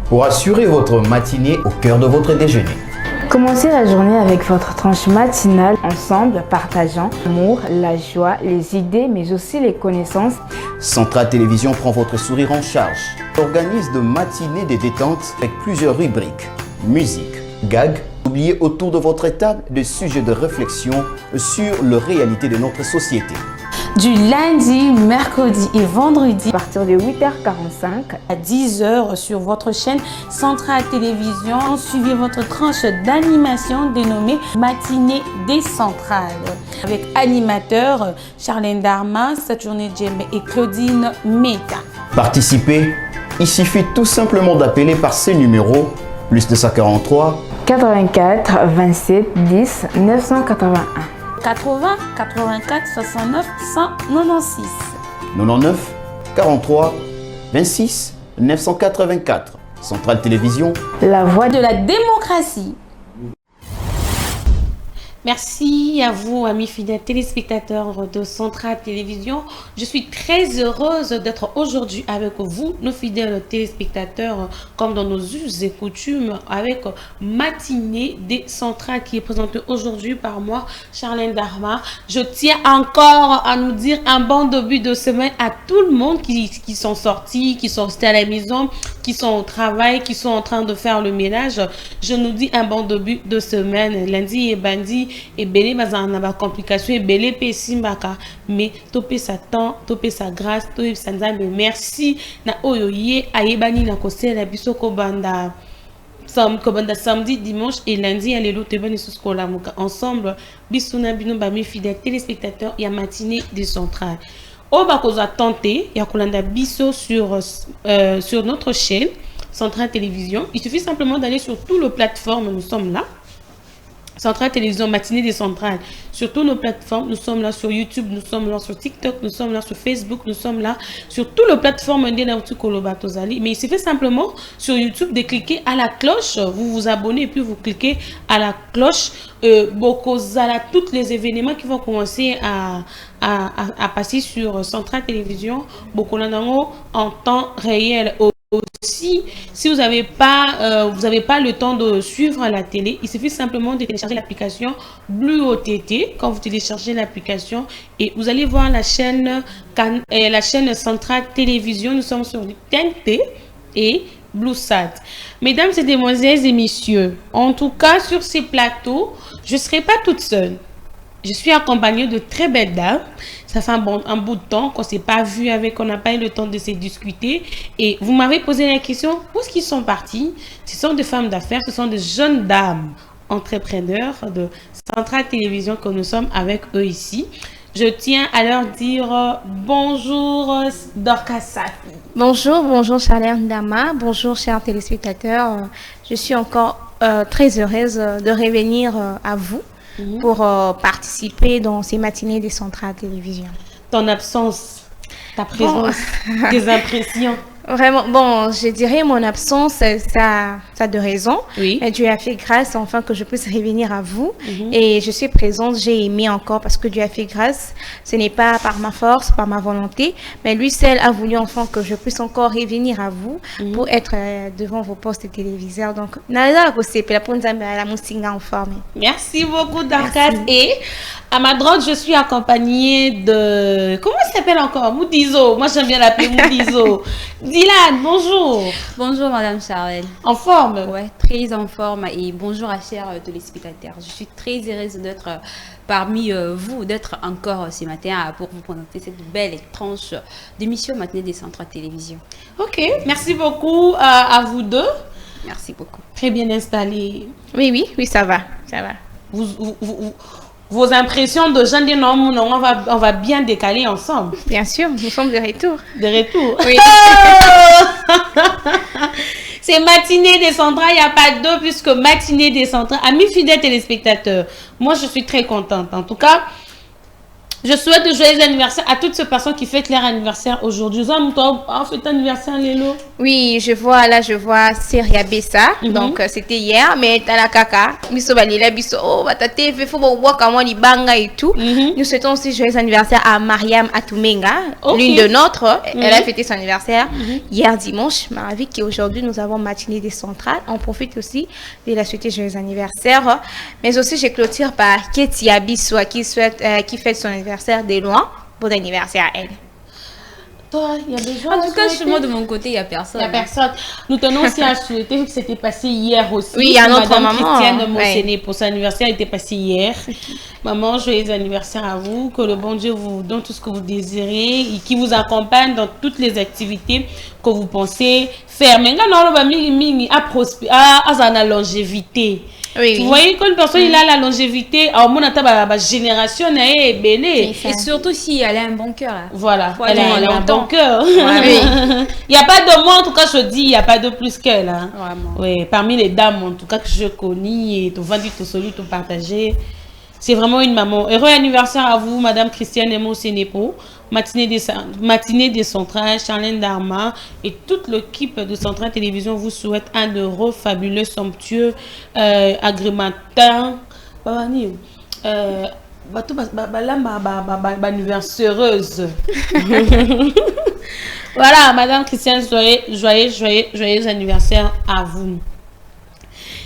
pour assurer votre matinée au cœur de votre déjeuner. Commencez la journée avec votre tranche matinale ensemble, partageant l'amour, la joie, les idées, mais aussi les connaissances. Centrale Télévision prend votre sourire en charge. Organise de matinées de détente avec plusieurs rubriques. Musique, gags, oubliez autour de votre table des sujets de réflexion sur les réalités de notre société. Du lundi, mercredi et vendredi À partir de 8h45 à 10h sur votre chaîne Centrale Télévision, suivez votre tranche d'animation dénommée Matinée des Centrales. Avec animateurs Charlène Darma, Saturne Djembe et Claudine Meta. Participez, il suffit tout simplement d'appeler par ces numéros plus 243 84 27 10 981. 80 84 69 196. 99 43 26 984. Centrale Télévision. La voix De la démocratie. Merci à vous, amis fidèles téléspectateurs de Centrale Télévision. Je suis très heureuse d'être aujourd'hui avec vous, nos fidèles téléspectateurs, comme dans nos us et coutumes, avec Matinée des Centrales qui est présentée aujourd'hui par moi, Charlène Darma. Je tiens encore à nous dire un bon début de semaine à tout le monde qui sont sortis, qui sont restés à la maison, qui sont au travail, qui sont en train de faire le ménage. Je nous dis un bon début de semaine. Lundi et bandi et belé bazana ba complication et belé pesimbaka mais topé sa temps, topé sa grâce, topé sa nzambe. Merci na oyoye ayebani na kosela biso ko banda samedi, dimanche et lundi à l'élo tebani soskola muka ensemble bisuna bino ba mes fidèles téléspectateurs ya matinée des centrales. Oba koza tenté ya kolanda biso sur notre chaîne Centrale Télévision. Il suffit simplement d'aller sur toutes les plateformes, nous sommes là. Centrale Télévision, Matinée des Centrales. Sur toutes nos plateformes, nous sommes là sur YouTube, nous sommes là sur TikTok, nous sommes là sur Facebook, nous sommes là sur toutes les plateformes. Mais il suffit simplement sur YouTube de cliquer à la cloche, vous vous abonnez et puis vous cliquez à la cloche. Tous les événements qui vont commencer à passer sur Centrale Télévision, en temps réel. Aussi, si vous n'avez pas le temps de suivre la télé, il suffit simplement de télécharger l'application Blue OTT. Quand vous téléchargez l'application et vous allez voir la chaîne Centrale Télévision, nous sommes sur TNT et BlueSat. Mesdames et demoiselles et messieurs, en tout cas sur ces plateaux, je ne serai pas toute seule. Je suis accompagnée de très belles dames. Ça fait un bout de temps qu'on ne s'est pas vu on n'a pas eu le temps de se discuter. Et vous m'avez posé la question, où est-ce qu'ils sont partis? Ce sont des femmes d'affaires, ce sont des jeunes dames entrepreneurs de Centrale Télévision que nous sommes avec eux ici. Je tiens à leur dire bonjour Dorcas Safi. Bonjour Charlène Dama, bonjour chers téléspectateurs. Je suis encore très heureuse de revenir à vous pour participer dans ces matinées des Centrales Télévision. Ton absence, ta présence, tes impressions. Vraiment, bon, je dirais mon absence, ça a de raisons. Oui. Mais Dieu a fait grâce enfin que je puisse revenir à vous. Et je suis présente, j'ai aimé encore parce que Dieu a fait grâce. Ce n'est pas par ma force, par ma volonté, mais lui seul a voulu enfin que je puisse encore revenir à vous pour être devant vos postes téléviseurs. Donc, merci beaucoup, Dorcas. Et à ma droite, je suis accompagnée de... Comment il s'appelle encore? Moudizo. Moi, j'aime bien l'appeler Moudizo. Dylan, bonjour. Bonjour, Madame Charlène. En forme? Ouais, très en forme. Et bonjour à chers téléspectateurs. Je suis très heureuse d'être parmi vous, d'être encore ce matin pour vous présenter cette belle tranche d'émission Matinée des Centrales Télévision. Ok, merci beaucoup à vous deux. Merci beaucoup. Très bien installé. Oui, ça va. Vos impressions de jeunes hommes, on va bien décaler ensemble. Bien sûr, nous sommes de retour. De retour. Oui. C'est Matinée des Centrales, il n'y a pas d'eau puisque Matinée des Centrales. Amis fidèles téléspectateurs, moi je suis très contente. En tout cas, Je souhaite de joyeux anniversaire à toutes ces personnes qui fêtent leur anniversaire aujourd'hui. Vous avez fait anniversaire, Lélo? Oui, je vois Seria Bessa. Donc, c'était hier, mais t'as la caca. Biso balila, biso, oh, batate, faut voir comment il banga et tout. Nous souhaitons aussi joyeux anniversaire à Mariam Atumenga, l'une de nôtres. Elle a fêté son anniversaire hier dimanche. Maravi, qui aujourd'hui, nous avons matinée des centrales. On profite aussi de la souhaiter joyeux anniversaire. Mais aussi, je clôture par Ketia Bissoa qui fête son anniversaire de loin. Bon anniversaire à elle. Toi, il y a des gens. En tout cas, moi de mon côté, il n'y a personne. Il n'y a personne. Nous tenons aussi à souhaiter, vu que c'était passé hier aussi. Oui, il y a notre Madame maman. Christiane Monsené pour son anniversaire, était passé hier. Maman, joyeux anniversaire à vous. Que le bon Dieu vous donne tout ce que vous désirez et qui vous accompagne dans toutes les activités que vous pensez faire. Mais quand on a la longévité. Oui, vous voyez, quand une personne il a la longévité, la génération est belle. Et surtout si elle a un bon cœur. Voilà, elle a un bon cœur. Oui. Il n'y a pas de moi, en tout cas, je dis, il n'y a pas de plus qu'elle. Hein. Vraiment. Oui, parmi les dames, en tout cas, que je connais, et tout vendu, tout celui, tout partagé. C'est vraiment une maman. Heureux anniversaire à vous, Madame Christiane Emo Sénépo, matinée des Centrales, Charlène Darma et toute l'équipe de Centrale Télévision vous souhaite un heureux, fabuleux, somptueux, agrémentant. Anniverseuse. Voilà, Madame Christiane, joyeux anniversaire à vous.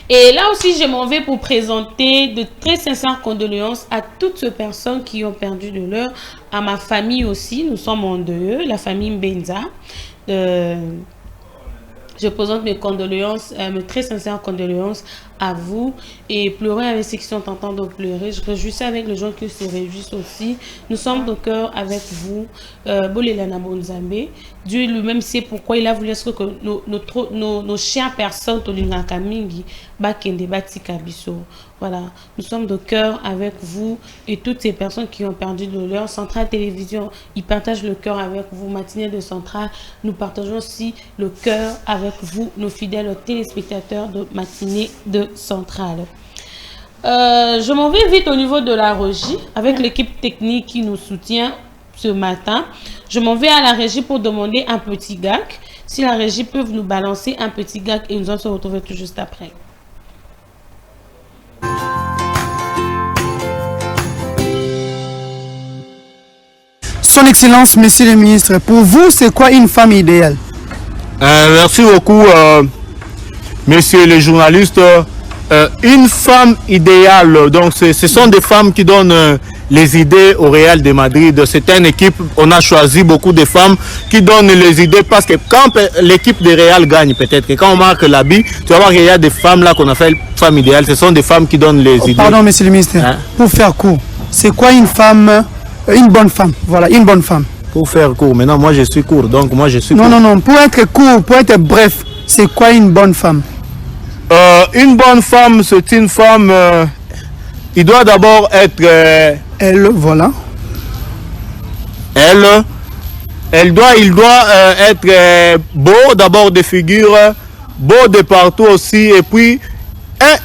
Et là aussi, je m'en vais pour présenter de très sincères condoléances à toutes ces personnes qui ont perdu de leur, à ma famille aussi. Nous sommes en deuil, la famille Mbenza. Je présente mes condoléances, mes très sincères condoléances à vous et pleurer avec ceux qui sont en train de pleurer. Je réjouis avec les gens qui se réjouissent aussi. Nous sommes de cœur avec vous. Bolelana Bonzambe. Dieu lui-même sait pourquoi il a voulu que nos chères personnes, voilà, nous sommes de cœur avec vous et toutes ces personnes qui ont perdu de leur. Centrale Télévision, ils partagent le cœur avec vous. Matinée de Centrale, nous partageons aussi le cœur avec vous, nos fidèles téléspectateurs de Matinée de Centrale. Je m'en vais vite au niveau de la régie avec l'équipe technique qui nous soutient ce matin. Je m'en vais à la régie pour demander un petit gag. Si la régie peut nous balancer un petit gag et nous allons se retrouver tout juste après. Son Excellence, Monsieur le Ministre, pour vous, c'est quoi une femme idéale? Merci beaucoup, Messieurs les journalistes. Une femme idéale, donc ce sont des femmes qui donnent les idées au Real de Madrid. C'est une équipe, on a choisi beaucoup de femmes qui donnent les idées parce que quand l'équipe de Real gagne, peut-être que quand on marque l'habit, tu vas voir qu'il y a des femmes là qu'on appelle femmes idéales. Ce sont des femmes qui donnent les idées. Pardon, Monsieur le Ministre, pour faire court, c'est quoi une femme, une bonne femme? Voilà, une bonne femme. Pour faire court, maintenant moi je suis court, donc moi je suis court. Non, pour être court, pour être bref, c'est quoi une bonne femme? Une bonne femme, c'est une femme, il doit d'abord être... Elle, voilà. Il doit être beau d'abord de figure, beau de partout aussi, et puis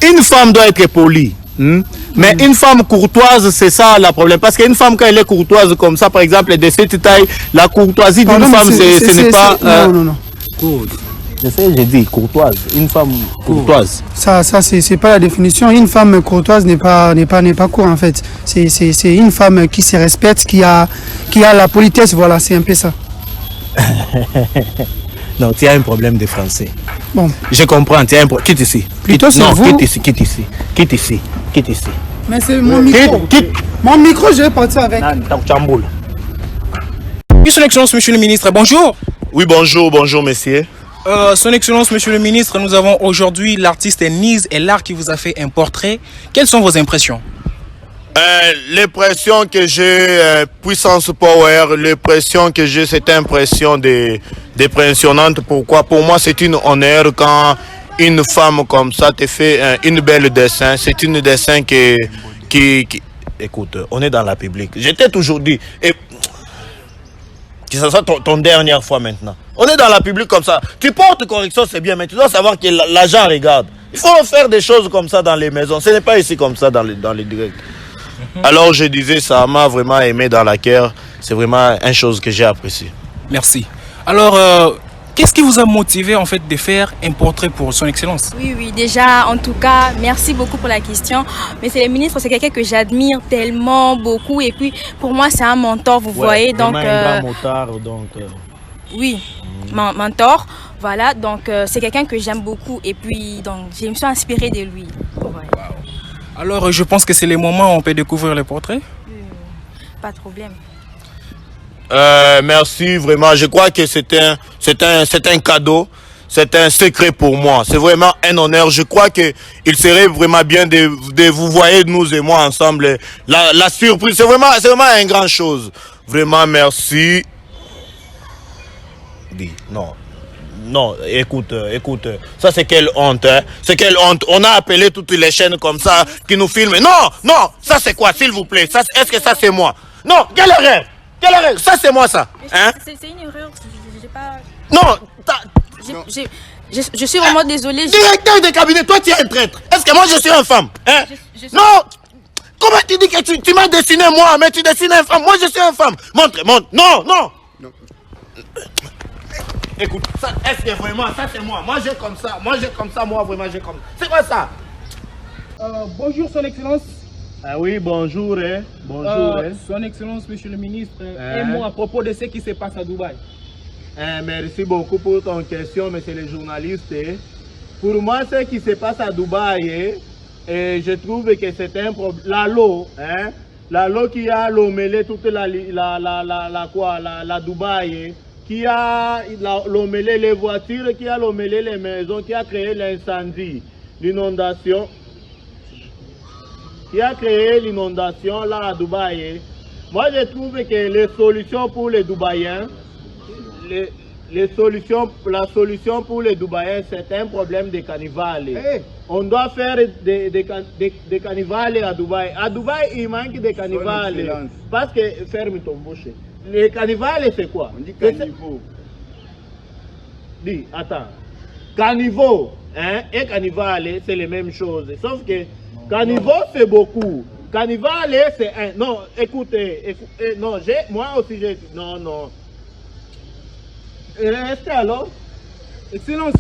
une femme doit être polie. Mais une femme courtoise, c'est ça le problème. Parce qu'une femme, quand elle est courtoise comme ça, par exemple, de cette taille, la courtoisie d'une femme, ce n'est pas... Non. J'ai dit courtoise, une femme courtoise. Ça c'est pas la définition. Une femme courtoise n'est pas court en fait. C'est une femme qui se respecte, qui a la politesse, voilà, c'est un peu ça. Non, tu as un problème de français. Bon. Je comprends, tu as un problème. Quitte ici. Plutôt c'est vous. Quitte ici. Mais c'est mon micro. Mon micro, je vais partir avec. Son Excellence, Monsieur le Ministre, bonjour. Oui, bonjour, messieurs. Son Excellence, Monsieur le Ministre, nous avons aujourd'hui l'artiste Niz et l'art qui vous a fait un portrait. Quelles sont vos impressions? L'impression que j'ai, puissance power, l'impression que j'ai, cette impression d'impressionnante. Pourquoi? Pour moi, c'est une honneur quand une femme comme ça te fait une belle dessin. C'est une dessin qui... Écoute, on est dans la public. J'étais toujours dit... Que ce soit ton dernière fois maintenant. On est dans la public comme ça. Tu portes correction, c'est bien, mais tu dois savoir que l'agent regarde. Il faut faire des choses comme ça dans les maisons. Ce n'est pas ici comme ça dans les directs. Alors je disais, ça m'a vraiment aimé dans la cœur. C'est vraiment une chose que j'ai appréciée. Merci. Alors, qu'est-ce qui vous a motivé en fait de faire un portrait pour son excellence? Oui, déjà, en tout cas, merci beaucoup pour la question. Mais c'est le ministre, c'est quelqu'un que j'admire tellement beaucoup. Et puis, pour moi, c'est un mentor, vous voyez. Donc, un grand motard, donc... Oui, mentor. Voilà, donc c'est quelqu'un que j'aime beaucoup. Et puis, donc, je me suis inspirée de lui. Ouais. Alors, je pense que c'est les moments où on peut découvrir les portraits. Pas de problème. Merci, vraiment. Je crois que c'est un cadeau. C'est un secret pour moi. C'est vraiment un honneur. Je crois que il serait vraiment bien de vous voir, nous et moi ensemble. La surprise, c'est vraiment une grande chose. Vraiment, merci. Dis, non, écoute, ça c'est quelle honte, hein? C'est quelle honte. On a appelé toutes les chaînes comme ça qui nous filment. Non, ça c'est quoi, s'il vous plaît? Est-ce que ça c'est moi? Non, quelle erreur? Ça c'est moi ça, hein? C'est une erreur, j'ai pas... Non, je suis vraiment désolée. Directeur de cabinet, toi tu es un traître. Est-ce que moi je suis une femme, hein? Non. Comment tu dis que tu m'as dessiné moi, mais tu dessines une femme? Moi je suis une femme. Montre. Non. Écoute, est-ce que vraiment ça c'est moi? Moi j'ai comme ça, moi vraiment j'ai comme ça. C'est quoi ça? Bonjour son excellence. Ah oui, bonjour. Son excellence, monsieur le ministre, un mot à propos de ce qui se passe à Dubaï. Merci beaucoup pour ton question, monsieur le journaliste. Pour moi, ce qui se passe à Dubaï, je trouve que c'est un problème. La loi qui a mêlé toute la Dubaï, qui a mêlé les voitures, qui a mêlé les maisons, qui a créé l'incendie, l'inondation. Qui a créé l'inondation là à Dubaï. Moi je trouve que les solutions pour les Dubaïens, la solution pour les Dubaïens, c'est un problème de carnaval. Hey. On doit faire des carnivals à Dubaï. À Dubaï, il manque de carnaval. Parce que, ferme ton bouche. Les carnivals, c'est quoi? On dit caniveau. Dis, attends. Caniveau, hein, et carnaval, c'est les mêmes choses. Sauf que caniveau, c'est beaucoup. Carnival, c'est un... Non, écoutez, non, moi aussi, j'ai... Non. Restez alors. Excellence.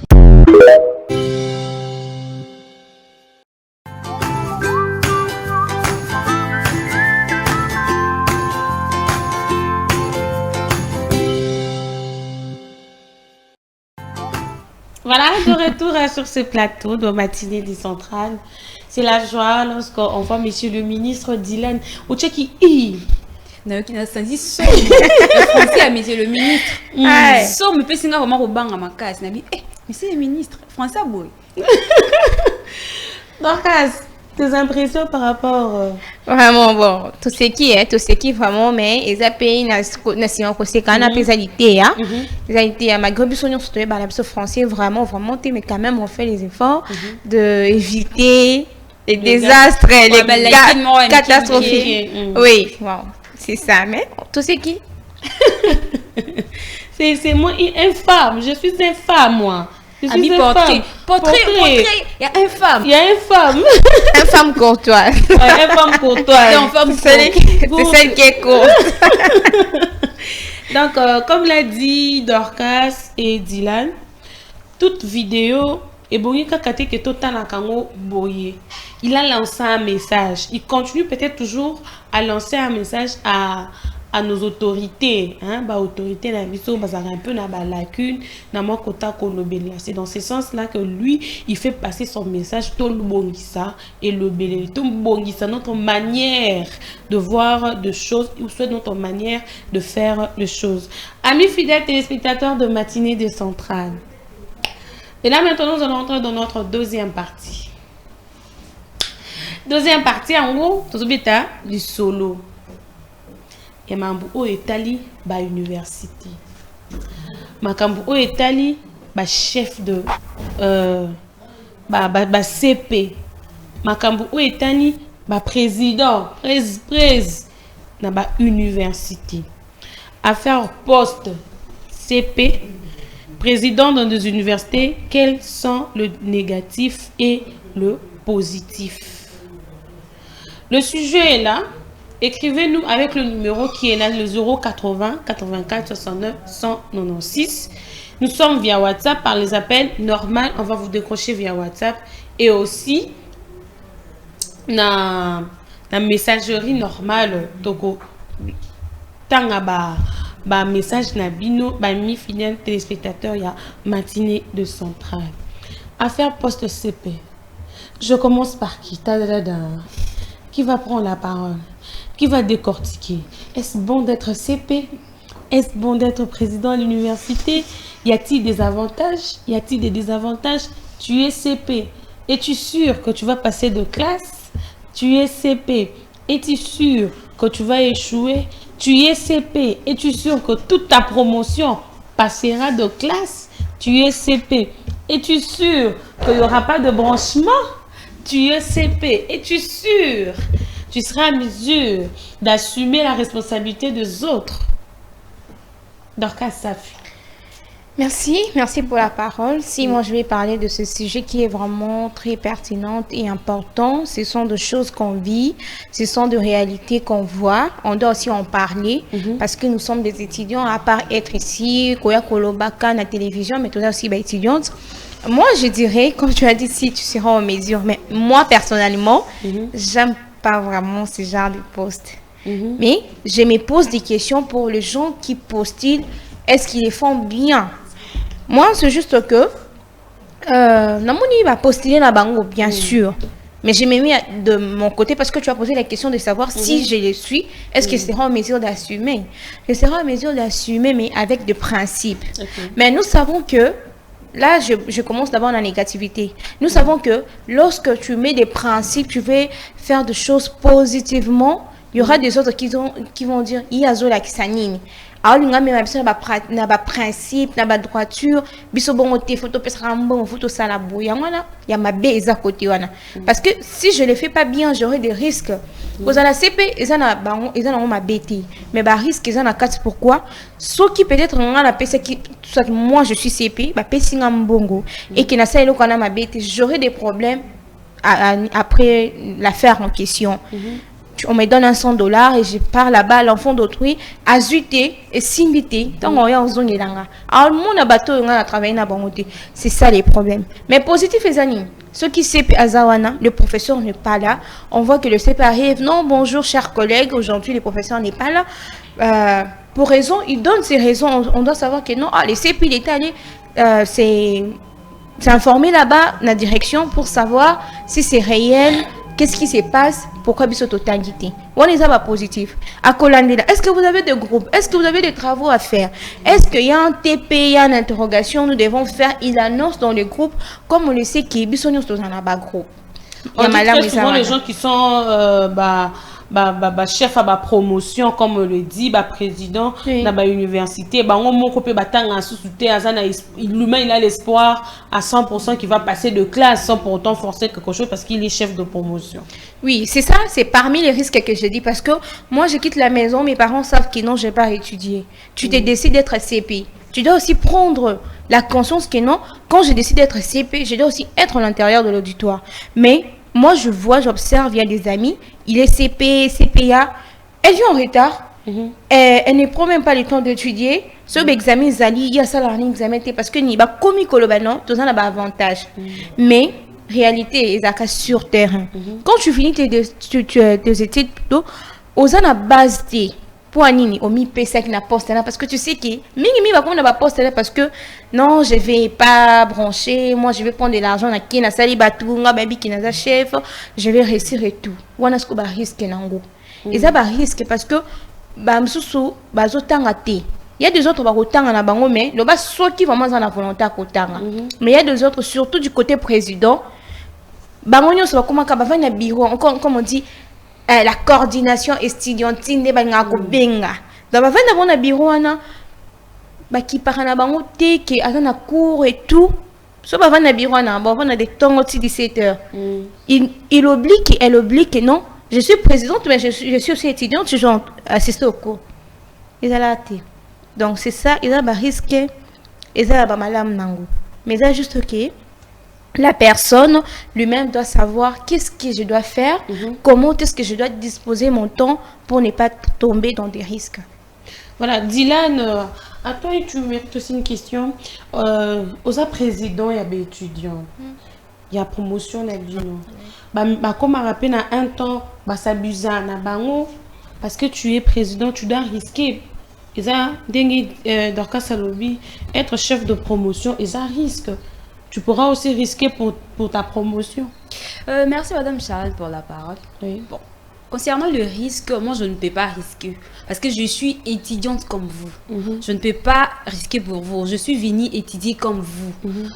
Voilà, de retour sur ce plateau de matinée des centrales. C'est la joie lorsqu'on voit monsieur le ministre Dylan Ocheki. Non, qui n'a pas dit ça. Le français à monsieur le ministre. Ça me fait singer vraiment au banc à ma casse. Monsieur le ministre, français boy. Donc, tes impressions par rapport... Vraiment, bon, tout ce qui vraiment, mais ils ont payé une nation aussi quand on a pénalité, hein. Pénalité, ma grande besoin surtout par la français vraiment, mais quand même on fait les efforts de éviter les désastres, les catastrophiques. Oui, wow, c'est ça, mais tout ce qui... c'est moi, infâme, je suis infâme, moi. Ami portrait. Il y a une femme. Une femme courtoise. Une femme courtoise. C'est celle qui est courte. Donc, comme l'a dit Dorcas et Dylan, toute vidéo est bonne que total en kango boye. Il a lancé un message. Il continue peut-être toujours à lancer un message à nos autorités, hein, autorité la vision un peu na lacune na mo kota kolobela. C'est dans ce sens-là que lui, il fait passer son message tout le bongisa et le belé tout bongisa, notre manière de voir de choses ou soit notre manière de faire les choses. Amis fidèles téléspectateurs de matinée des centrales. Et là maintenant nous allons entrer dans notre deuxième partie. Deuxième partie en gros, tout bêta du solo. Et mambu o etali ba université. Makambu o etali ba chef de ba CP. Makambu o etali ba président, na ba université. À faire poste CP, président dans des universités, quels sont le négatif et le positif? Le sujet est là. écrivez-nous avec le numéro qui est là, le 080 84 69 196. Nous sommes via WhatsApp par les appels normaux. On va vous décrocher via WhatsApp. Et aussi, la messagerie normale. Donc, tant message na bino, mi fidèle téléspectateur, il y a matinée de centrale. Affaire post-CP. Je commence par qui? Qui va prendre la parole? Qui va décortiquer? Est-ce bon d'être CP? Est-ce bon d'être président de l'université? Y a-t-il des avantages? Y a-t-il des désavantages? Tu es CP. Es-tu sûr que tu vas passer de classe? Tu es CP. Es-tu sûr que tu vas échouer? Tu es CP. Es-tu sûr que toute ta promotion passera de classe? Tu es CP. Es-tu sûr qu'il n'y aura pas de branchement? Tu es CP. Es-tu sûr? Tu seras en mesure d'assumer la responsabilité des autres. Dorcas Safi. Merci pour la parole. Si moi je vais parler de ce sujet qui est vraiment très pertinent et important, ce sont des choses qu'on vit, ce sont des réalités qu'on voit. On doit aussi en parler parce que nous sommes des étudiants, à part être ici, Koya Kolobaka, la télévision, mais tout ça aussi étudiante. Moi je dirais, comme tu as dit, si tu seras en mesure, mais moi personnellement, j'aime pas vraiment ce genre de poste. Mais je me pose des questions pour les gens qui postulent. Est-ce qu'ils les font bien? Moi, c'est juste que Namoni va postuler la bango, bien sûr. Mais j'ai mis de mon côté parce que tu as posé la question de savoir si je le suis, est-ce que je serai en mesure d'assumer? Je serai en mesure d'assumer, mais avec des principes. Mais nous savons que, là, je commence d'abord la négativité. Nous savons que lorsque tu mets des principes, tu veux faire des choses positivement, il y aura des autres qui vont dire « Iazola Kisanini ». Alors, nous avons principe, nous avons droiture, parce que si je ne le fais pas bien, j'aurai des risques. Vous avez la CP, ils ont ma bêtise. Mais les risques, ils ont la carte. Pourquoi? Ceux qui peut-être ont la PC, soit moi je suis CP, et qui n'a pas ma bêtise, j'aurai des problèmes après l'affaire en question. On me donne $100 et je pars là-bas, l'enfant d'autrui, azuté et simbité. Donc, on est en zone de l'anga. Alors, mon abato, on a travaillé dans la c'est ça les problèmes. Mais positif, les amis, ceux qui CP Azawana, le professeur n'est pas là. On voit que le CP arrive. Non, bonjour, chers collègues. Aujourd'hui, le professeur n'est pas là. Pour raison, il donne ses raisons. On doit savoir que non, les CP, il est allé. C'est informé là-bas, la direction, pour savoir si c'est réel. Qu'est-ce qui se passe? Pourquoi ils sont totalité? On est pas positif. À Colandela, est-ce que vous avez des groupes? Est-ce que vous avez des travaux à faire? Est-ce qu'il y a un TP, il y a une interrogation? Nous devons faire. Il annonce dans le groupe, comme on le sait, qu'il y a un groupe. On dit très souvent les gens qui sont chef à la promotion, comme on le dit, président de l'université, l'humain il a l'espoir à 100% qu'il va passer de classe sans pour autant forcer quelque chose parce qu'il est chef de promotion. Oui, c'est ça, c'est parmi les risques que je dis parce que moi je quitte la maison, mes parents savent que non, je n'ai pas étudié. Tu te décides d'être CP. Tu dois aussi prendre la conscience que non, quand je décide d'être CP, je dois aussi être à l'intérieur de l'auditoire. Mais moi, je vois, j'observe, il y a des amis, il est CP, CPA, elle vient en retard, elle ne prend même pas le temps d'étudier. Ce examen, il y a ça, l'examen, parce que ni comme il non, tout ça n'a pas avantage. Mais, réalité, ils sont sur terrain. Quand tu finis tes études, plutôt, aux la base pour Anini, au mi-PC qui n'a pas poste là, parce que tu sais que, minimi va prendre la poste là, parce que non, je vais pas brancher, moi je vais prendre de l'argent à qui n'a sali batunga, baby qui n'a chef, je vais réussir et tout. Ou on a ce qu'on va risquer nango. Et ça va risquer parce que, msusu, bazotanga te. Il y a des autres qui na bango, mais le bas soit qui vraiment dans la volonté à kotanga. Mais il y a des autres, surtout du côté président, bango nyo ça va comment kabava na bureau, comme on dit. La coordination estudiantine de bango benga. Donc avant d'avoir un bureau ana qui part na bango te que azana cours et tout. So avant un bureau ana bon on a des temps aussi 17h. Elle obligue que non, je suis présidente mais je suis aussi étudiante, je dois assister au cours. Ils a laté. Donc c'est ça, ils a risqué ils a ba malam nango. Mais ça juste que la personne lui-même doit savoir qu'est-ce que je dois faire, comment est-ce que je dois disposer mon temps pour ne pas tomber dans des risques. Voilà, Dylan, à toi, tu mérites aussi une question. Aux présidents et étudiants, il y a promotion la vie. Comme on rappelle, à un temps, ça abuse parce que tu es président, tu dois risquer. Être chef de promotion, ils risquent. Tu pourras aussi risquer pour ta promotion. Merci Madame Charles pour la parole. Oui. Bon. Concernant le risque, moi je ne peux pas risquer parce que je suis étudiante comme vous. Je ne peux pas risquer pour vous. Je suis venue étudier comme vous.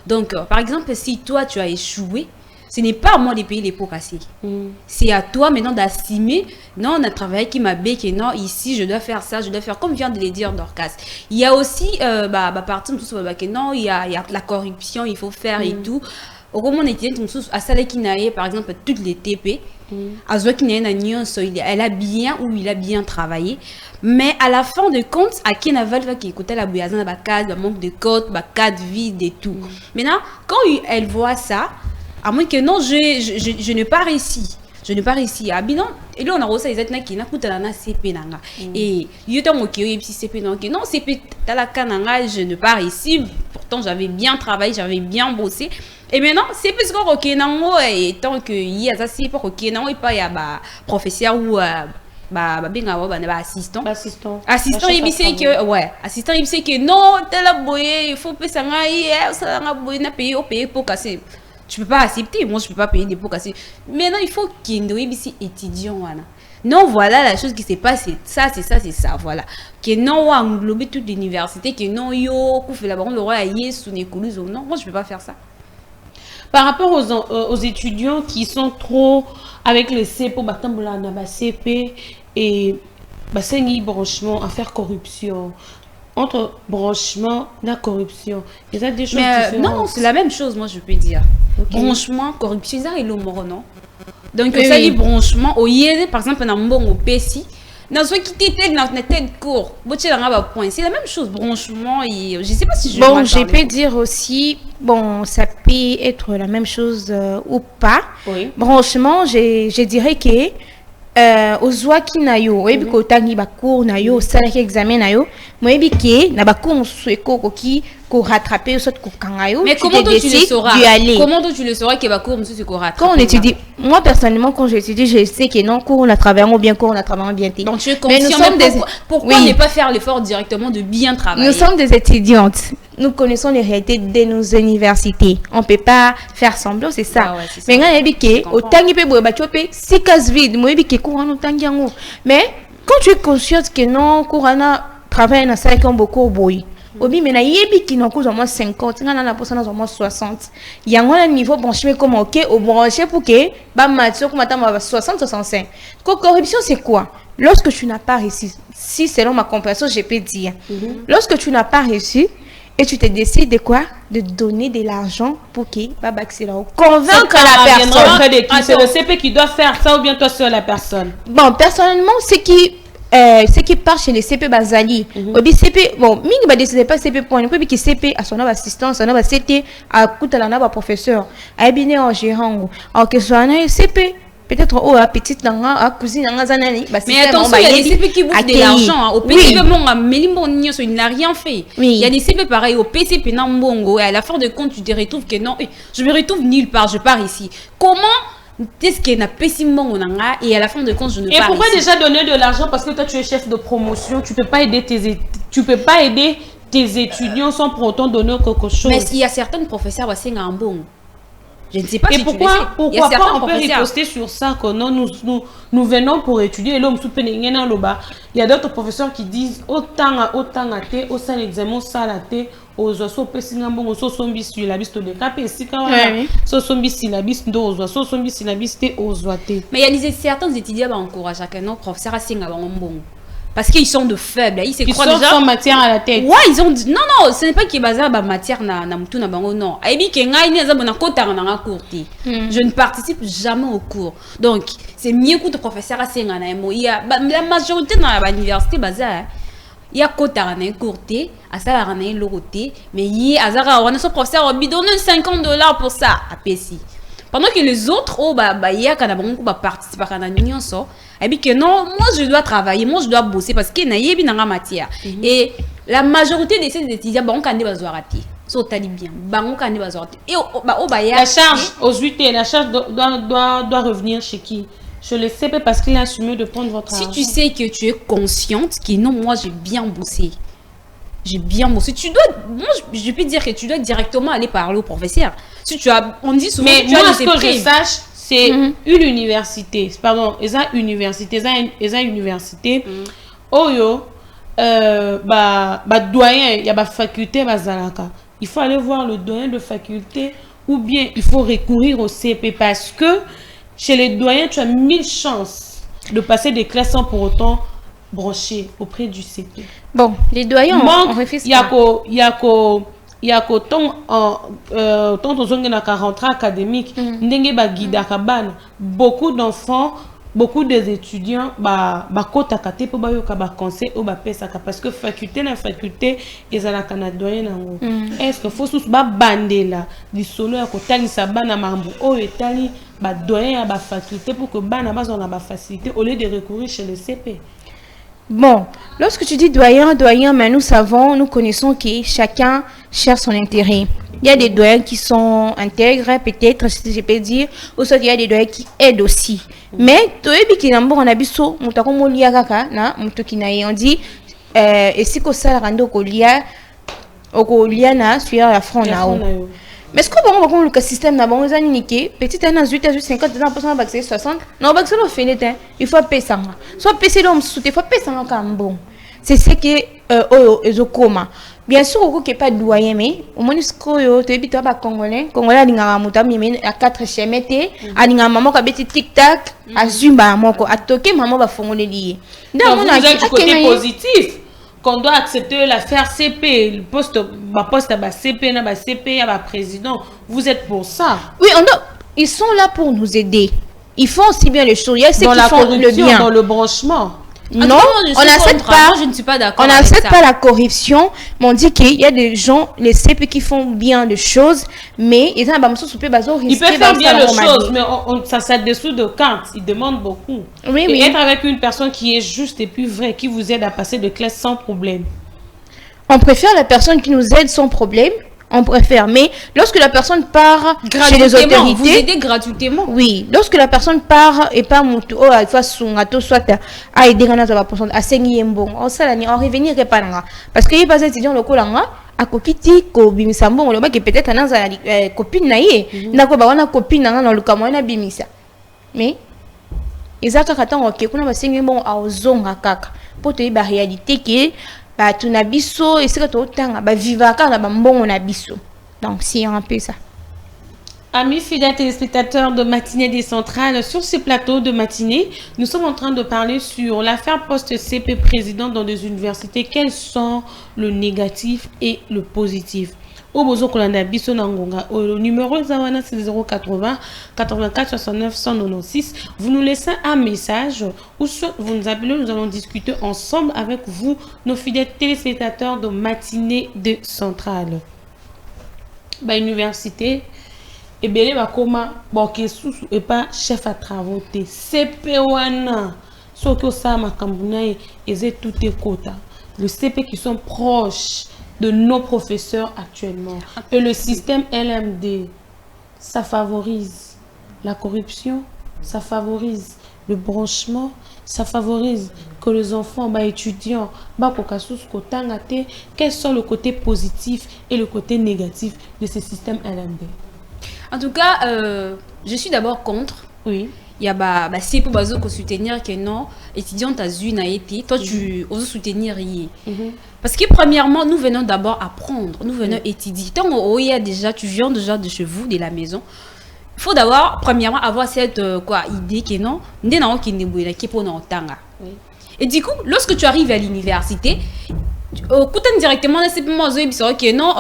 Donc, par exemple, si toi tu as échoué, ce n'est pas à moi de payer les pots cassés. C'est à toi maintenant d'assumer. Non, on a travaillé qui m'a béqué. Non, ici je dois faire ça, je dois faire comme vient de le dire Dorcas. Il y a aussi, partie non, il y a la corruption, il faut faire et tout. Au moment où on était à Salé qui n'a par exemple toutes les TP. Elle a bien ou il a bien travaillé, mais à la fin de compte, à qui n'a pas qui écoutait la bouillazane, la case, le manque de code, la case vide et tout. Maintenant, quand elle voit ça, à moins que non, je n'ai pas réussi. Je n'ai pas réussi. Ah, bien, et là, on a reçu les êtres qui n'ont pas de CP. Et il y a un CP. Non, CP, je n'ai pas réussi. Pourtant, j'avais bien travaillé, j'avais bien bossé. Et maintenant, c'est plus que et tant que il y a ça, c'est pas ok, non, il pas y a professeur ou assistant. Assistant, il sait que assistant, il sait que non, tel boy, il faut payer ça, ça n'a payé au payer pour casser. Tu peux pas accepter, moi je peux pas payer des pots cassés. Maintenant, il faut qu'il y ait des étudiants. Non, voilà la chose qui s'est passée. Ça, c'est ça, voilà. Que non, on a englobé toute l'université, que non, yo, fait la baronne, le roi, sous les coulisses. Non, moi je peux pas faire ça. Par rapport aux étudiants qui sont trop avec le CP, CP et branchement à faire corruption. Entre branchement et corruption, il y a des choses différentes. Non, c'est la même chose, moi je peux dire. Okay. Branchement, corruption, c'est le mot, non? Donc, ça dit branchement, au yéde, par exemple, dans mon PSI, dans ce qui était dans la tête court, c'est la même chose, branchement, et je sais pas si je bon, je peux dire aussi, bon, ça peut être la même chose ou pas. Oui. Branchement, je dirais que aux oies qui n'a yo, et puis quand tangi ba cours n'a yo, ça qui examen n'a yo, moi et puis que n'a ba cours suéco qui rattraper soit ko kangayo. Mais comment tu le sauras? Comment tu le sauras que ba cours monsieur ko rattraper? Quand on étudie, moi personnellement quand j'étudie, je sais que non cours on a travaillé bien, cours on a travaillé bien. Donc tu es conscient. Mais pourquoi ne pas faire l'effort directement de bien travailler? Nous sommes des étudiantes. Nous connaissons les réalités de nos universités. On ne peut pas faire semblant, c'est ça. Mais quand il y a au tangi pe boba tu peux si casse vide, moi il courant tangi ngo. Mais quand tu es consciente que non courant travaille dans ça comme beaucoup boy. Obi mais na yebi qui n'ont cause au moins 50, ngana na posa na au moins 60. Il y a un niveau branché comme OK au branché pour que ba matio comme attends 60 65. Corruption c'est quoi? Lorsque tu n'as pas réussi, si selon ma compréhension, je peux dire. Lorsque tu n'as pas réussi et tu te décides de quoi? De donner de l'argent pour qu'il va convaincre la personne. C'est le CP qui doit faire ça ou bien toi sur la personne? Bon, personnellement, ce qui part chez les CP Bazali, obi CP, bon, mingi ba décider pas CP point, puis que CP à son assistant, son CT à coûte à la professeur, à bien en gérant, en que soit un CP. Peut-être oh à petite nanga à cousine nanga zanani mais attention il y a des CP qui bouffent de l'argent au PCP il n'a rien fait il y a des CP pareil au PCP Nambongo et à la fin de compte tu te retrouves que non je me retrouve nulle part je pars ici comment est-ce qu'il y a pessimement et à la fin de compte je ne pars et pourquoi déjà donner de l'argent parce que toi tu es chef de promotion tu peux pas aider tes étudiants sans pour autant donner quelque chose mais il y a certains professeurs qui sont en bon. Je ne sais pas et si pourquoi tu le sais. Pourquoi pas on peut riposter sur ça que non, nous venons pour étudier et l'homme il y a d'autres professeurs qui disent autant à thé, au sein l'examen, ça la thé, aux oiseaux pessingambo, aux zombies sur la liste de cap et si quand même, zombies sur la liste d'aux oiseaux, zombies sur la liste aux oiseaux. Mais il y a certains étudiants qui encouragent chacun nos professeurs à s'engager bon. Parce qu'ils sont de faibles, ils se croient déjà sans matière à la tête. Ouais, ils ont dit non ce n'est pas qu'il y a matière na mutu na bango non. Aibi ke ngai ni za bona kota na cours. Je ne participe jamais au cours. Donc, c'est mieux que le professeur a senga na mo. Il y a la majorité dans l'université bazar. il y a kota na courté à ça la na loroté mais yi azara on a son professeur on lui donne $50 pour ça à Pessi pendant que les autres oh bah y a kana bango ba participer kana union so et puis que non moi je dois travailler moi je dois bosser parce que na yebi na matière et la majorité de ces étudiants bango kande bazwarati so tali bien bango kande bazwarati et la charge aux 8 la charge doit revenir chez qui? Je le sais pas parce qu'il a assumé de prendre votre argent. Si tu sais que tu es consciente que non, moi j'ai bien bossé. J'ai bien bossé. Tu dois, moi je peux dire que tu dois directement aller parler au professeur. Si tu as, on dit souvent mais que tu moi as ce que je sache, c'est une université. Pardon, ils ont université, ils ont université. Oyo, doyen, il y a ba faculté bazalaka. Il faut aller voir le doyen de faculté ou bien il faut recourir au CP parce que chez les doyens, tu as 1000 chances de passer des classes sans pour autant brancher auprès du CP. Bon, les doyens, on réfléchit. Il y a ton rentrée académique, beaucoup d'enfants, beaucoup des étudiants, conseil parce que faculté na faculté, ils ont la canadienne. Est-ce que faut sous bander là, du solo à côté sa bana mambo, oh etali doyen à faculté pour que bana bas on a facilité au lieu de recourir chez le CP. Bon, lorsque tu dis doyen, mais nous savons, nous connaissons que chacun cherche son intérêt. Il y a des doyens qui sont intègres, peut-être, si je peux dire, ou soit il y a des doyens qui aident aussi. Mais, on dit, et si que ça rend au lia na suivre la front na mais est-ce que bon le système na bon niqué petit an 8 50 ans bac 60 non bac c'est fini il faut payer ça soit payer l'homme sous il faut payer ça comme bon c'est ce que ezokoma bien sûr au que pas doyen mais au moins ce que tu habite pas congolais alinga muta mimi à 4 chemete alinga maman ka beti tic tac azumba moko atoke maman ba fongole lié donc on a du côté positif qu'on doit accepter l'affaire CP, le poste à CP, na CP, à président. Vous êtes pour ça? Oui, ils sont là pour nous aider. Ils font aussi bien les choses. Il y a ceux qui font le bien. Dans le branchement. Non, on n'accepte pas. Je ne suis pas d'accord. On n'accepte pas la corruption, mais on dit qu'il y a des gens, les CP qui font bien les choses, mais ils peuvent faire bien les choses, mais ça dessous de carte. Ils demandent beaucoup. Oui, et être avec une personne qui est juste et puis vraie, qui vous aide à passer de classe sans problème. On préfère la personne qui nous aide sans problème. On préfère, mais lorsque la personne part chez les autorités, vous aidez gratuitement. Oui, lorsque la personne part et pas mutu, oh, il faut sungato soit à aider dans la personne à saigner bon, on ça on revenir pas parce que il passe étudiant le kolanga à kokiti ko bimisa bon le mec peut-être anaza copine naie, ndako ba wana copine na le kamwana bimisa. Mais ezaka katango ke kuna ba saigner bon a ozonga kaka pour te ba réalité que tu n'as biso et c'est que tu as vivaka na bambongo na biso. Donc c'est un peu ça. Amis fidèles téléspectateurs de Matinée décentrale, sur ce plateau de matinée, nous sommes en train de parler sur l'affaire poste CP président dans des universités. Quels sont le négatif et le positif? Au bozo kolanda biso na ngonga au numéro zawana c'est 080 84 69 196. Vous nous laissez un message ou soit vous nous appelez, nous allons discuter ensemble avec vous, nos fidèles téléspectateurs de Matinée de Centrale. Ba université et belé ba koma boke susu et pas chef à travaux te CP wana soko sa makambuna et tout est quota. Le CP qui sont proches de nos professeurs actuellement. Et le système LMD, ça favorise la corruption, ça favorise le branchement, ça favorise que les enfants, étudiants, quels sont le côté positif et le côté négatif de ce système LMD? En tout cas, je suis d'abord contre. Oui. Il y a c'est pour soutenir que non, étudiant à Zuna été, toi tu oses soutenir. Parce que premièrement, nous venons d'abord apprendre, nous venons étudier. Tant qu'il y a déjà, tu viens déjà de chez vous, de la maison. Il faut d'abord, premièrement, avoir cette idée que non, et du coup, lorsque tu arrives à l'université, Écoutez directement dans CP, moi, que non,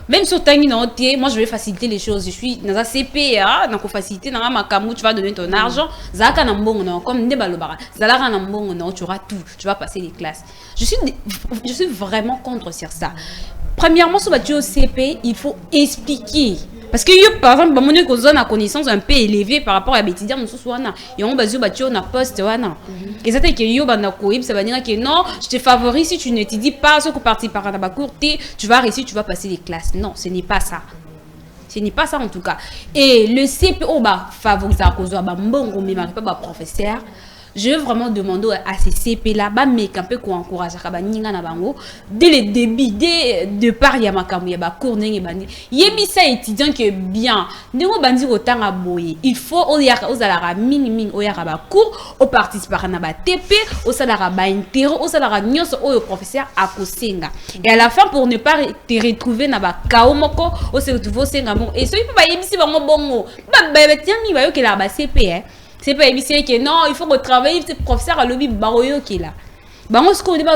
même sur Tangi, moi je vais faciliter les choses. Je suis dans un CP, dans la facilité, dans ma camou, tu vas donner ton argent. Zaka Nambong, comme Nebalobara, Zalara Nambong, tu auras tout, tu vas passer les classes. Je suis vraiment contre sur ça. Premièrement, sur le CP, il faut expliquer. Parce que, par exemple, mon a connaissance un peu élevée par rapport à l'étudiant, et on a poste. Et ça, c'est que ça veut dire que non, je te favorise si tu n'étudies pas, ce que parti par la cour, tu vas réussir, tu vas passer les classes. Non, ce n'est pas ça. Ce n'est pas ça en tout cas. Et le CP, favorise à cause de bon professeur. Je veux vraiment demander à ces CP-là, mais un peu qu'on encourage à dès le début, dès de part, il y a ma caméra, il y a cours, il y a ça étudiant qui est bien. Il faut aux alara mini au cours, au participants à TP, au salaire intérêt, au salaire au professeur à Kosenga. Et à la fin, pour ne pas te retrouver dans la Kaomoko, au se retrouver au Senga. Et ce qui peut pas y avoir bon, tiens, il va y avoir la CP. C'est pas évident que non, il faut retravailler, c'est le professeur à l'objet baroyo qui est là. Bah, on se connaît pas,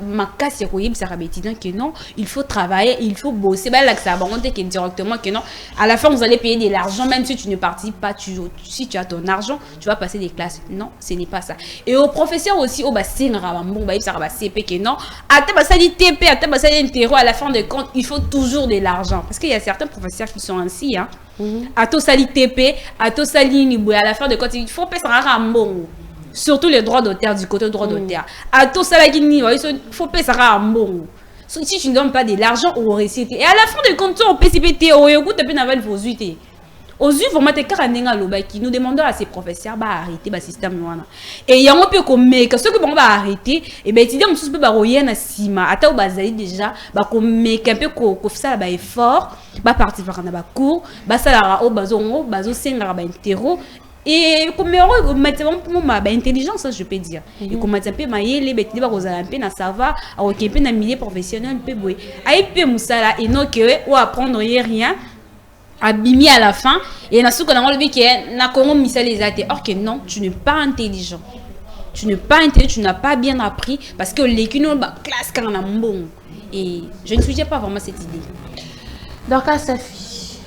ma casse, que non, il faut travailler, il faut bosser. Bah, là, que ça va directement que non. À la fin, vous allez payer de l'argent, même si tu ne participes pas, si tu as ton argent, tu vas passer des classes. Non, ce n'est pas ça. Et au professeur aussi, c'est bon, bah, ça va CP que non. À ça dit TP, à ça dit interro, à la fin de compte, il faut toujours de l'argent. Parce qu'il y a certains professeurs qui sont ainsi, hein. À tout sali TP, à tout sali à la fin de compte, il faut payer ça bon. Surtout les droits d'auteur, du côté droit d'auteur. À tout ça, il faut payer ça bon. Si tu ne donnes pas de l'argent, on récite. Et à la fin de compte, on peut s'y au goût de pénaval vos UT. Aux yeux, vous mettez qui nous demandons à ces professeurs d'arrêter le système. Et il y a un peu comme que ceux qui vont arrêter, et bien, tu dis que tu peux rien à Sima. À ta base déjà, comme un peu qu'on fait ça effort, partir dans la cour, ça la au bazo, senga interro. Et comme intelligence, je peux dire. Et comme tu peux les bêtises, ça va, avec un peu de milieu professionnel, peu boy. Aïe, peu moussala, et non que, ou apprendre rien. Abîmé à la fin et on a ce qu'on a enlevé qui est n'a comment les athées. Or que non, tu n'es pas intelligent, tu n'as pas bien appris parce que l'équipe classe quand on a bon et je ne suggère pas vraiment cette idée. Donc à Safi,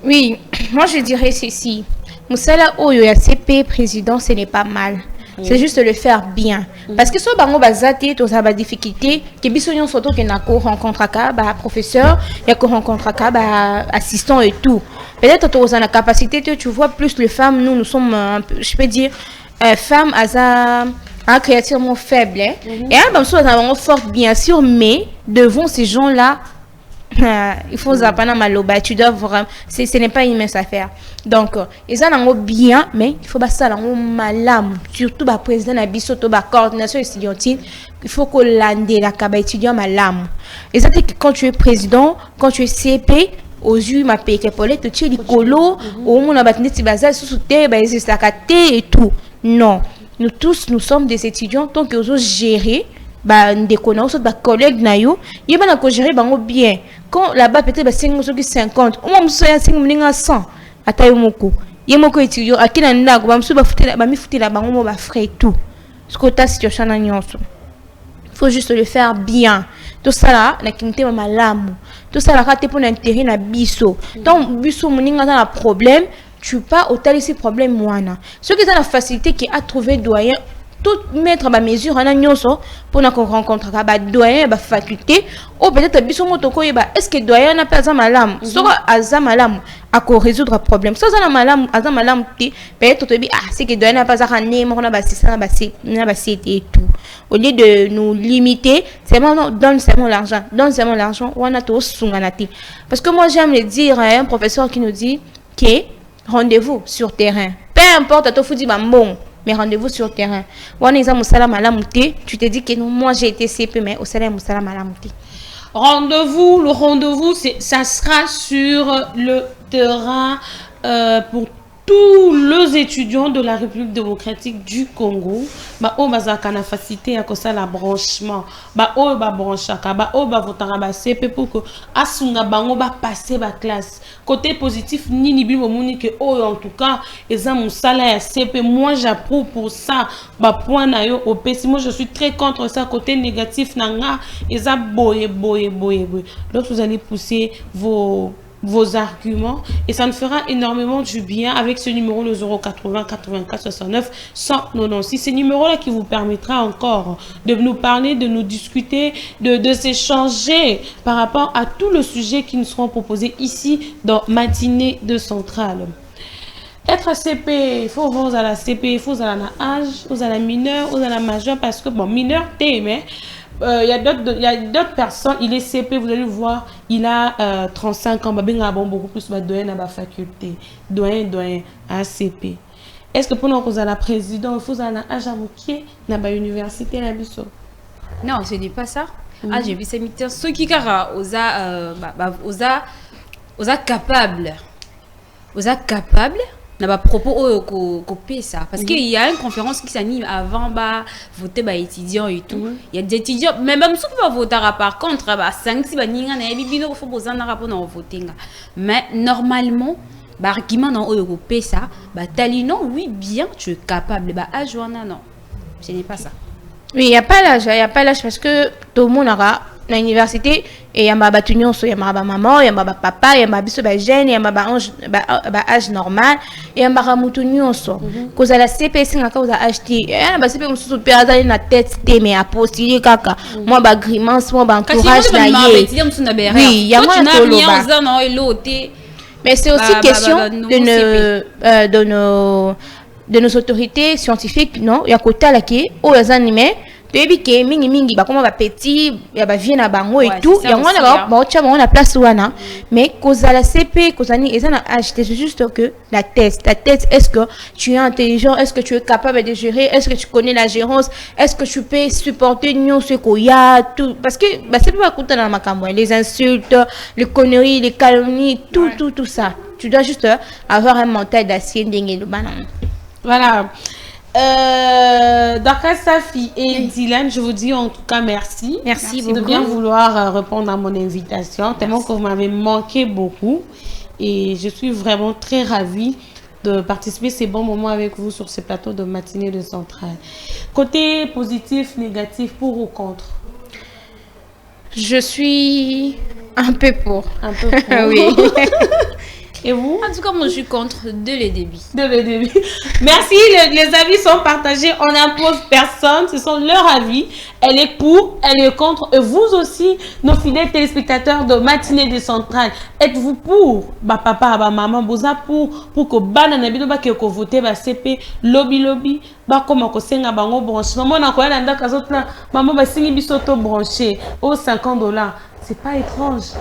oui, moi je dirais ceci. Moussala Oyo ya CP président, ce n'est pas mal. C'est juste le faire bien. Parce que si on a des difficultés, que bisognon surtout que na rencontre à professeur, il y a rencontre à assistant et tout. Peut-être que tu as la capacité, tu vois plus les femmes, nous sommes, je peux dire, femmes à créativement faibles. Et on est forte bien sûr, mais devant ces gens-là, il faut apprendre maloba, tu dois vraiment, ce n'est pas une mince affaire. Donc ils ont bien, mais il faut pas ça malam, surtout le président na biso to ba coordination étudiantine, il faut que l'ande la kaba étudiant malam. Et ça que quand tu es président, quand tu es CP aux yeux ma paye que tu es licolo au monde abattre ti bazal sous terre ba et tout. Non, nous tous nous sommes des étudiants tant que nous gérer des connaissances des collègues na yo il va na gérer bango bien quand là-bas peut-être 50 au moins 100 atayo moko yemoko étudiant akina ndago ba msu ba futela bango mo ba frais tout ce que ta situation na nyonso il faut juste le faire bien tout ça là na kimite malamu tout ça là ka te pour intérêt na biso donc biso moninga na problème tu pas au tali problème moana ceux qui ont la facilité qui a trouvé doyen tout mettre ma mesure en agnoso pour qu'on rencontre ba doyen ba faculté ou peut-être biso motoko yeba est-ce que doyen n'a pas malam so aza malam à ko résoudre problème so za malam aza malam ti peut-être to bi c'est que doyen n'a pas à né mo na ba sisa ba et tout au lieu de nous limiter c'est vraiment donne seulement l'argent on a tout sunganati parce que moi j'aime le dire à un professeur qui nous dit que rendez-vous sur terrain peu importe to fudi ba bon mais rendez-vous sur terrain. Tu te dis que non, moi j'ai été CP, mais au salaire Moussala Malamouté. Le rendez-vous, ça sera sur le terrain pour tous les étudiants de la République démocratique du Congo, bah oh bazaka na facilité à cause la branchement, bah oh ba branchaka, bah oh ba votanga ba CP pour que asunga bango ba passer ba classe. Côté positif ni ni bimo moni que oh en tout cas eza musala ya CP, moi j'approuve pour ça, bah point na yo au PC. Moi je suis très contre ça. Côté négatif nanga eza boye. Donc vous allez pousser vos arguments et ça nous fera énormément du bien avec ce numéro le 080 84 69 196. C'est ce numéro là qui vous permettra encore de nous parler, de nous discuter, de s'échanger par rapport à tous les sujets qui nous seront proposés ici dans Matinée de Centrale. Être CP, il faut voir à la CP, il faut à la âge, aux à la mineur, aux à la majeur, parce que bon, mineur t'es, mais il y a d'autres personnes, il est CP, vous allez voir, il a 35 ans, beaucoup plus doyen à la faculté, doyen à CP. Est-ce que pour nous, vous avez la présidente, vous avez l'âge à moquer dans l'université la biso? Non, ce n'est pas ça. Ah, j'ai vu ces meetings, ceux qui osa capable n'a pas propos au ça parce qu'il y a une conférence qui s'anime avant voter étudiants et tout. Il y a des étudiants mais même si on voter par contre 5 6 baninga na bibino faut poser un rapport dans voter mais normalement argument dans au ça talino oui bien tu es capable ajoana non ce n'est pas ça. Oui, il y a pas l'âge parce que tout le monde aura à l'université et il y a ma batunion il y a ma maman il y a ma papa il y a ma biso jeune il y a ma âge normal et il y a ma ramutunion cause à la CPC na cause à acheter et na CP on se perdre na tête mais à postuler kaka moi grimace moi encourage na yé oui il y a moi mais c'est aussi question de nos autorités scientifiques non il y a côté là qui au les animés que mingi comment va petit ya ba vie na bango et tout ya on a place wana mais cause à la CP cause ani ezana acheter c'est juste que la tête est-ce que tu es intelligent, est-ce que tu es capable de gérer, est-ce que tu connais la gérance, est-ce que tu peux supporter ce qu'il y a tout parce que c'est pas écouter dans makambo les insultes, les conneries, les calomnies, tout ça tu dois juste avoir un mental d'acier dingue le banane. Voilà. D'accord, Safi et Dylan, je vous dis en tout cas merci. Merci beaucoup de bien vouloir répondre à mon invitation. Tellement que vous m'avez manqué beaucoup. Et je suis vraiment très ravie de participer à ces bons moments avec vous sur ces plateaux de Matinée de Centrale. Côté positif, négatif, pour ou contre? Je suis un peu pour. Un peu pour. Oui. Et vous? En tout cas, moi, je suis contre dès le début. Merci, les avis sont partagés. On n'impose personne. Ce sont leurs avis. Elle est pour, elle est contre. Et vous aussi, nos fidèles téléspectateurs de Matinée des Centrales, êtes-vous pour? Papa, maman, boza pour que banana bido que voter CP lobby comme ko senga bango branche. Maman na ko yanda kazotla maman ba singi bisoto branché au $50. C'est pas étrange.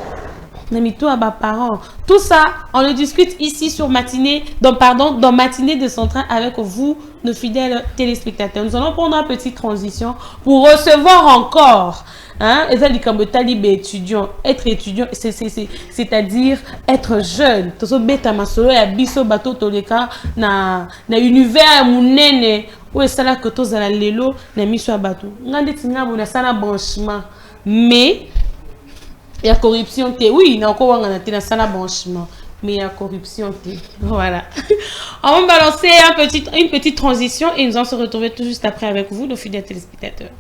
À parents. Tout ça, on le discute ici sur Matinée, dans Matinée de Centrale avec vous, nos fidèles téléspectateurs. Nous allons prendre une petite transition pour recevoir encore. Être étudiant, c'est-à-dire être jeune. Na univers munene où est ça que tous à lelo na miso abato. Ngande tinga bona sana branchement. Mais il y a corruption. Oui, il y a encore un sana branchement. Mais il y a corruption. Voilà. On va balancer une petite transition et nous allons se retrouver tout juste après avec vous, nos fidèles téléspectateurs.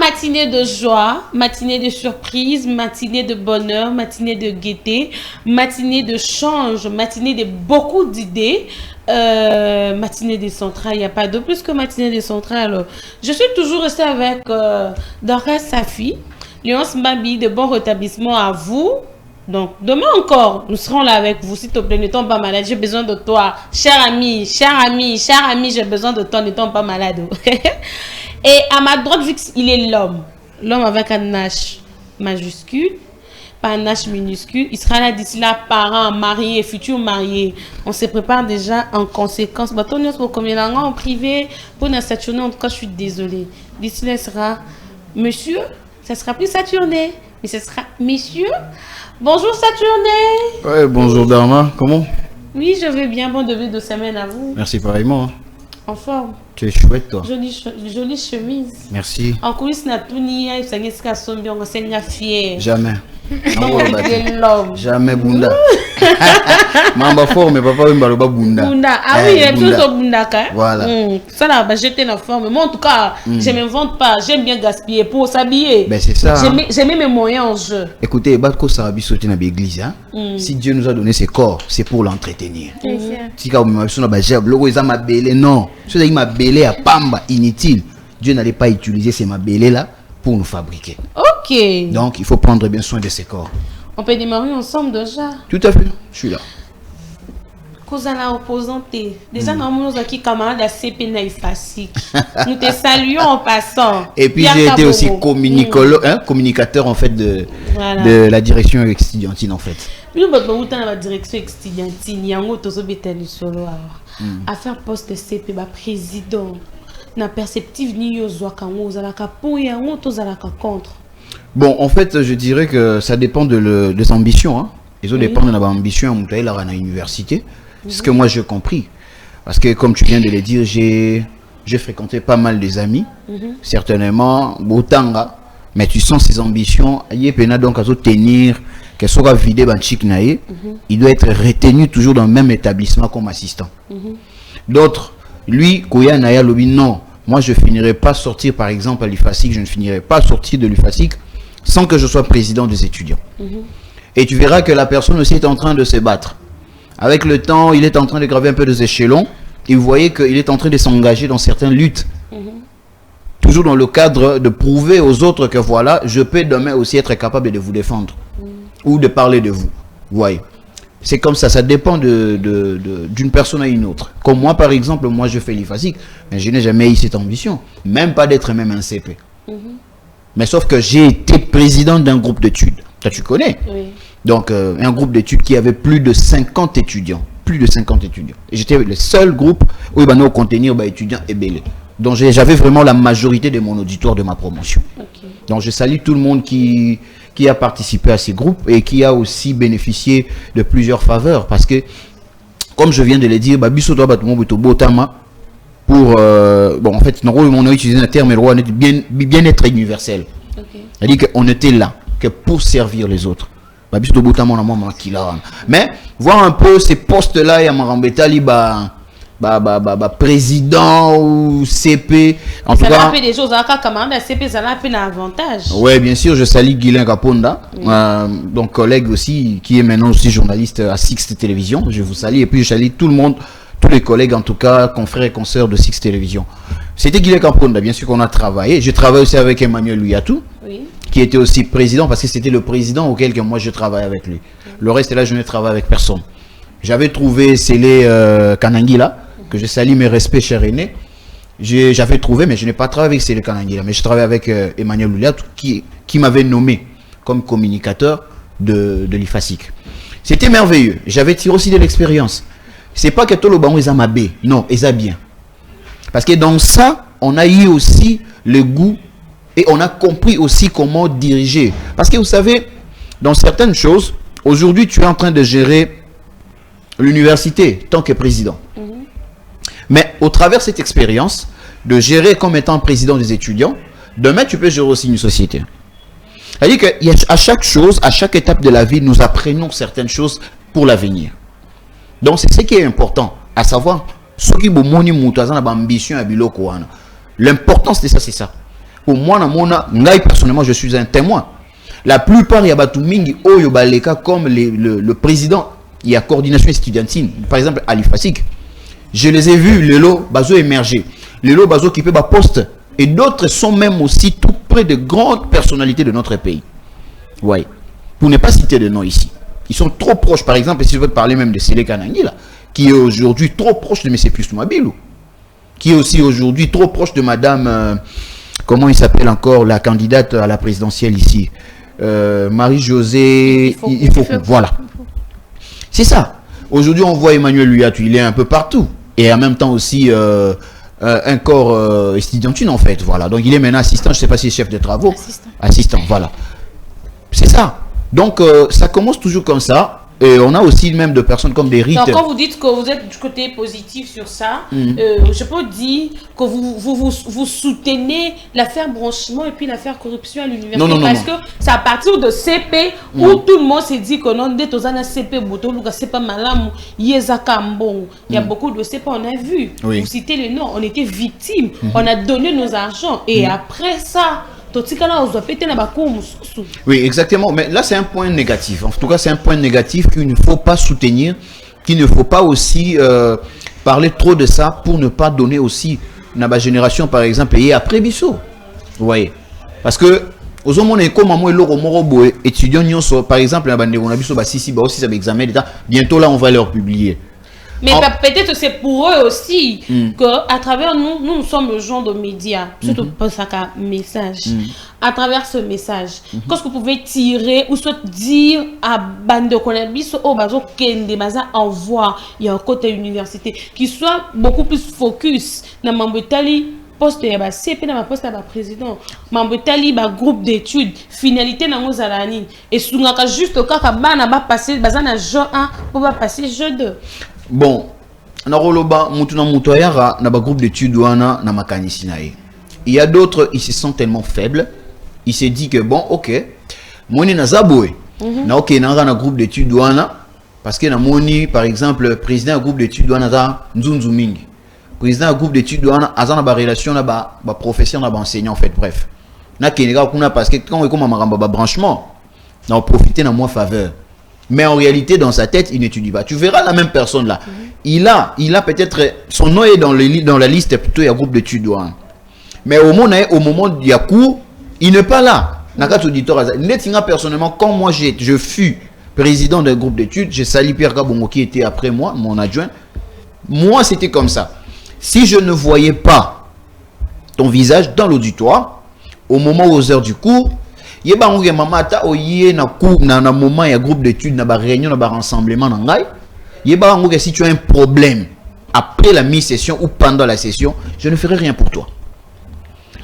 matinée de joie, matinée de surprise, matinée de bonheur, matinée de gaieté, matinée de change, matinée de beaucoup d'idées. Matinée des centrales, il n'y a pas de plus que matinée des centrales. Je suis toujours restée avec Dorcas Safi, Léonce Mabi, de bon rétablissement à vous. Donc, demain encore, nous serons là avec vous. S'il te plaît, ne tombe pas malade. J'ai besoin de toi. Cher ami, j'ai besoin de toi. Ne tombe pas malade. Et à ma droite, vu qu'il est l'homme. L'homme avec un H majuscule, pas un H minuscule. Il sera là d'ici là, parent, marié, futur marié. On se prépare déjà en conséquence. Bah, ton pour combien en privé, pour nous Saturner, en tout cas, je suis désolée. D'ici là, ce sera monsieur. Ça sera plus Saturné, mais ce sera monsieur. Bonjour Saturné. Ouais, bonjour Dharma, comment? Oui, je vais bien. Bon début de semaine à vous. Merci pareillement. Hein. En forme. Tu es chouette toi. Jolie chemise. Merci. En coulisses, na tunia, il s'agit de son bien, on s'est fier. Jamais. L'homme. Jamais Bunda. Mamba fort, mais papa il va Bunda. Bunda. Ah oui, il y a toujours Bunda. Voilà. Ça là, bah, j'étais la forme. Moi, en tout cas, je ne m'invente pas. J'aime bien gaspiller pour s'habiller. Ben c'est ça. J'ai mis mes moyens en jeu. Écoutez, Batko Sarabi sauté dans l'église. Si Dieu nous a donné ses corps, c'est pour l'entretenir. Si quand vous m'avez dit, logo ils m'a belé, non. Ceux qui m'a belé à Pamba, inutile. Dieu n'allait pas utiliser ces mabélés là pour nous fabriquer. Ok. Donc il faut prendre bien soin de ces corps. On peut démarrer ensemble déjà. Tout à fait, je suis là. Cause à la opposante. Déjà, nous avons qui camarade à CP Naïfasik. Nous te saluons en passant. Et puis j'ai été aussi communicateur en fait de la direction estudiantine en fait. Nous avons dans la direction estudiantine. Il y a un autre solo à faire poste CP président. Na perceptive ni yozwa kango zalaka pour ya ngoto zalaka contre. Bon, en fait, je dirais que ça dépend de ses ambitions. Hein. Ils ont dépend de l'ambition à l'université. C'est ce que moi j'ai compris. Parce que comme tu viens de le dire, j'ai fréquenté pas mal des amis. Certainement, Botanga. Mais tu sens ses ambitions. Yepena donc à tenir, qu'elle soit vidée banchik nae. Il doit être retenu toujours dans le même établissement comme assistant. D'autres, lui, Koya Naya Lobi, non. Moi, je ne finirai pas sortir, par exemple, à l'UFASIC. Je ne finirai pas sortir de l'UFASIC sans que je sois président des étudiants. Et tu verras que la personne aussi est en train de se battre. Avec le temps, il est en train de graver un peu des échelons. Et vous voyez qu'il est en train de s'engager dans certaines luttes. Toujours dans le cadre de prouver aux autres que voilà, je peux demain aussi être capable de vous défendre. Ou de parler de vous. Vous voyez. C'est comme ça, ça dépend d'une personne à une autre. Comme moi, par exemple, moi je fais l'IFASIC, mais je n'ai jamais eu cette ambition. Même pas d'être même un CP. Mais sauf que j'ai été président d'un groupe d'études. Tu connais? Oui. Donc, un groupe d'études qui avait plus de 50 étudiants. Plus de 50 étudiants. Et j'étais le seul groupe où il y avait contenir étudiants et belés. Donc, j'avais vraiment la majorité de mon auditoire de ma promotion. Donc, je salue tout le monde qui a participé à ces groupes et qui a aussi bénéficié de plusieurs faveurs. Parce que, comme je viens de le dire, pour, bon, en fait, on a utilisé un terme bien-être universel. C'est-à-dire qu'on était là que pour servir les autres. Mais, voir un peu ces postes-là, il y a Marambetali, président ou CP, en tout cas. Des choses CP, ça a un avantage. Oui, bien sûr, je salue Guilain Kaponda, donc collègue aussi, qui est maintenant aussi journaliste à Sixte Télévision. Je vous salue et puis je salue tout le monde, tous les collègues en tout cas, confrères et consoeurs de Sixte Télévision. C'était Guilain Kaponda, bien sûr qu'on a travaillé. Je travaille aussi avec Emmanuel Luyatou, qui était aussi président, parce que c'était le président auquel que moi je travaille avec lui. Le reste là, je ne travaille avec personne. J'avais trouvé Célé Kanangila, que je salue mes respects, cher aîné. J'avais trouvé, mais je n'ai pas travaillé avec Célé Kanangila, mais je travaille avec Emmanuel Luyatou, qui m'avait nommé comme communicateur de l'IFASIC. C'était merveilleux. J'avais tiré aussi de l'expérience. C'est pas que tout le banc est amabé, non, ils a bien. Parce que dans ça, on a eu aussi le goût et on a compris aussi comment diriger. Parce que vous savez, dans certaines choses, aujourd'hui, tu es en train de gérer l'université tant que président. Mais au travers de cette expérience, de gérer comme étant président des étudiants, demain, tu peux gérer aussi une société. C'est-à-dire qu'à chaque chose, à chaque étape de la vie, nous apprenons certaines choses pour l'avenir. Donc, c'est ce qui est important, à savoir, l'importance de ça, c'est ça. pour moi, personnellement, je suis un témoin. La plupart, il y a Batumingi, Oyobaleka, comme le président, il y a coordination estudiantine. Par exemple, Ali Fasik. Je les ai vus, Lelo Bazo émerger. Lelo Bazo qui peut ba poste. Et d'autres sont même aussi tout près de grandes personnalités de notre pays. Ouais. Pour ne pas citer de nom ici. Ils sont trop proches. Par exemple, si je veux parler même de Sélé Kanangi, là, qui est aujourd'hui trop proche de M. Pistomabilou. Qui est aussi aujourd'hui trop proche de Madame... comment il s'appelle encore, la candidate à la présidentielle ici, Marie-Josée, il faut voilà. C'est ça. Aujourd'hui, on voit Emmanuel Luyatou, il est un peu partout. Et en même temps aussi un corps estudiantine, en fait. Voilà. Donc, il est maintenant assistant, je ne sais pas si c'est chef de travaux. Assistant, voilà. C'est ça. Donc, ça commence toujours comme ça. Et on a aussi même de personnes comme des rites. Donc, quand vous dites que vous êtes du côté positif sur ça, je peux dire que vous soutenez l'affaire branchement et puis l'affaire corruption à l'université. Parce que c'est à partir de CP où tout le monde s'est dit que non, dès que CP, c'est pas malin, il y a beaucoup de CP, on a vu. Vous citez les noms, on était victimes, on a donné nos argents. Et après ça, oui, exactement. Mais là, c'est un point négatif. En tout cas, c'est un point négatif qu'il ne faut pas soutenir, qu'il ne faut pas aussi parler trop de ça pour ne pas donner aussi ma génération, par exemple, et après Bissot. Vous voyez. Parce que, aux hommes, comme moi, étudiants, par exemple, bientôt là, on va leur publier. Mais peut-être c'est pour eux aussi qu'à travers nous sommes le genre de médias, surtout pour ça qu'un message. À travers ce message, qu'est-ce que vous pouvez tirer ou soit dire à Bande Konabis au Bazo Kende Maza envoie, il y a un côté université qui soit beaucoup plus focus dans Mambetali poste ya CP na poste ya président Mambetali ba groupe d'études finalité na ngozalani et sungaka juste kaka bana ba passer bazana jeu 1 pour ba passer jeu 2. Bon, na roloba mutuna mutoyara na ba groupe d'études wana na makanisi nae. Il y a d'autres, ils se sentent tellement faibles, ils se disent que bon, OK, moni na zaboué. Na OK na groupe d'études wana parce que na moni par exemple président du groupe d'études wana za Nzunzu Mingi. Président du groupe d'études wana azana ba relation na ba professeur na ba enseignant en fait bref. Na kenega kuna parce que quand on comme maramba ba branchement, na profiter na moins faveur. Mais en réalité, dans sa tête, il n'étudie pas. Tu verras la même personne là. Il a peut-être... Son nom est dans la liste, plutôt il y a groupe d'études. Mais au moment du cours, il n'est pas là. Personnellement, quand moi je fus président d'un groupe d'études, j'ai sali Pierre Gabongo qui était après moi, mon adjoint. Moi, c'était comme ça. Si je ne voyais pas ton visage dans l'auditoire, au moment aux heures du cours, il y a un moment, il y a un groupe d'études, il y a une réunion, il y a un rassemblement. Il y a si tu as un problème après la mi-session ou pendant la session, je ne ferai rien pour toi.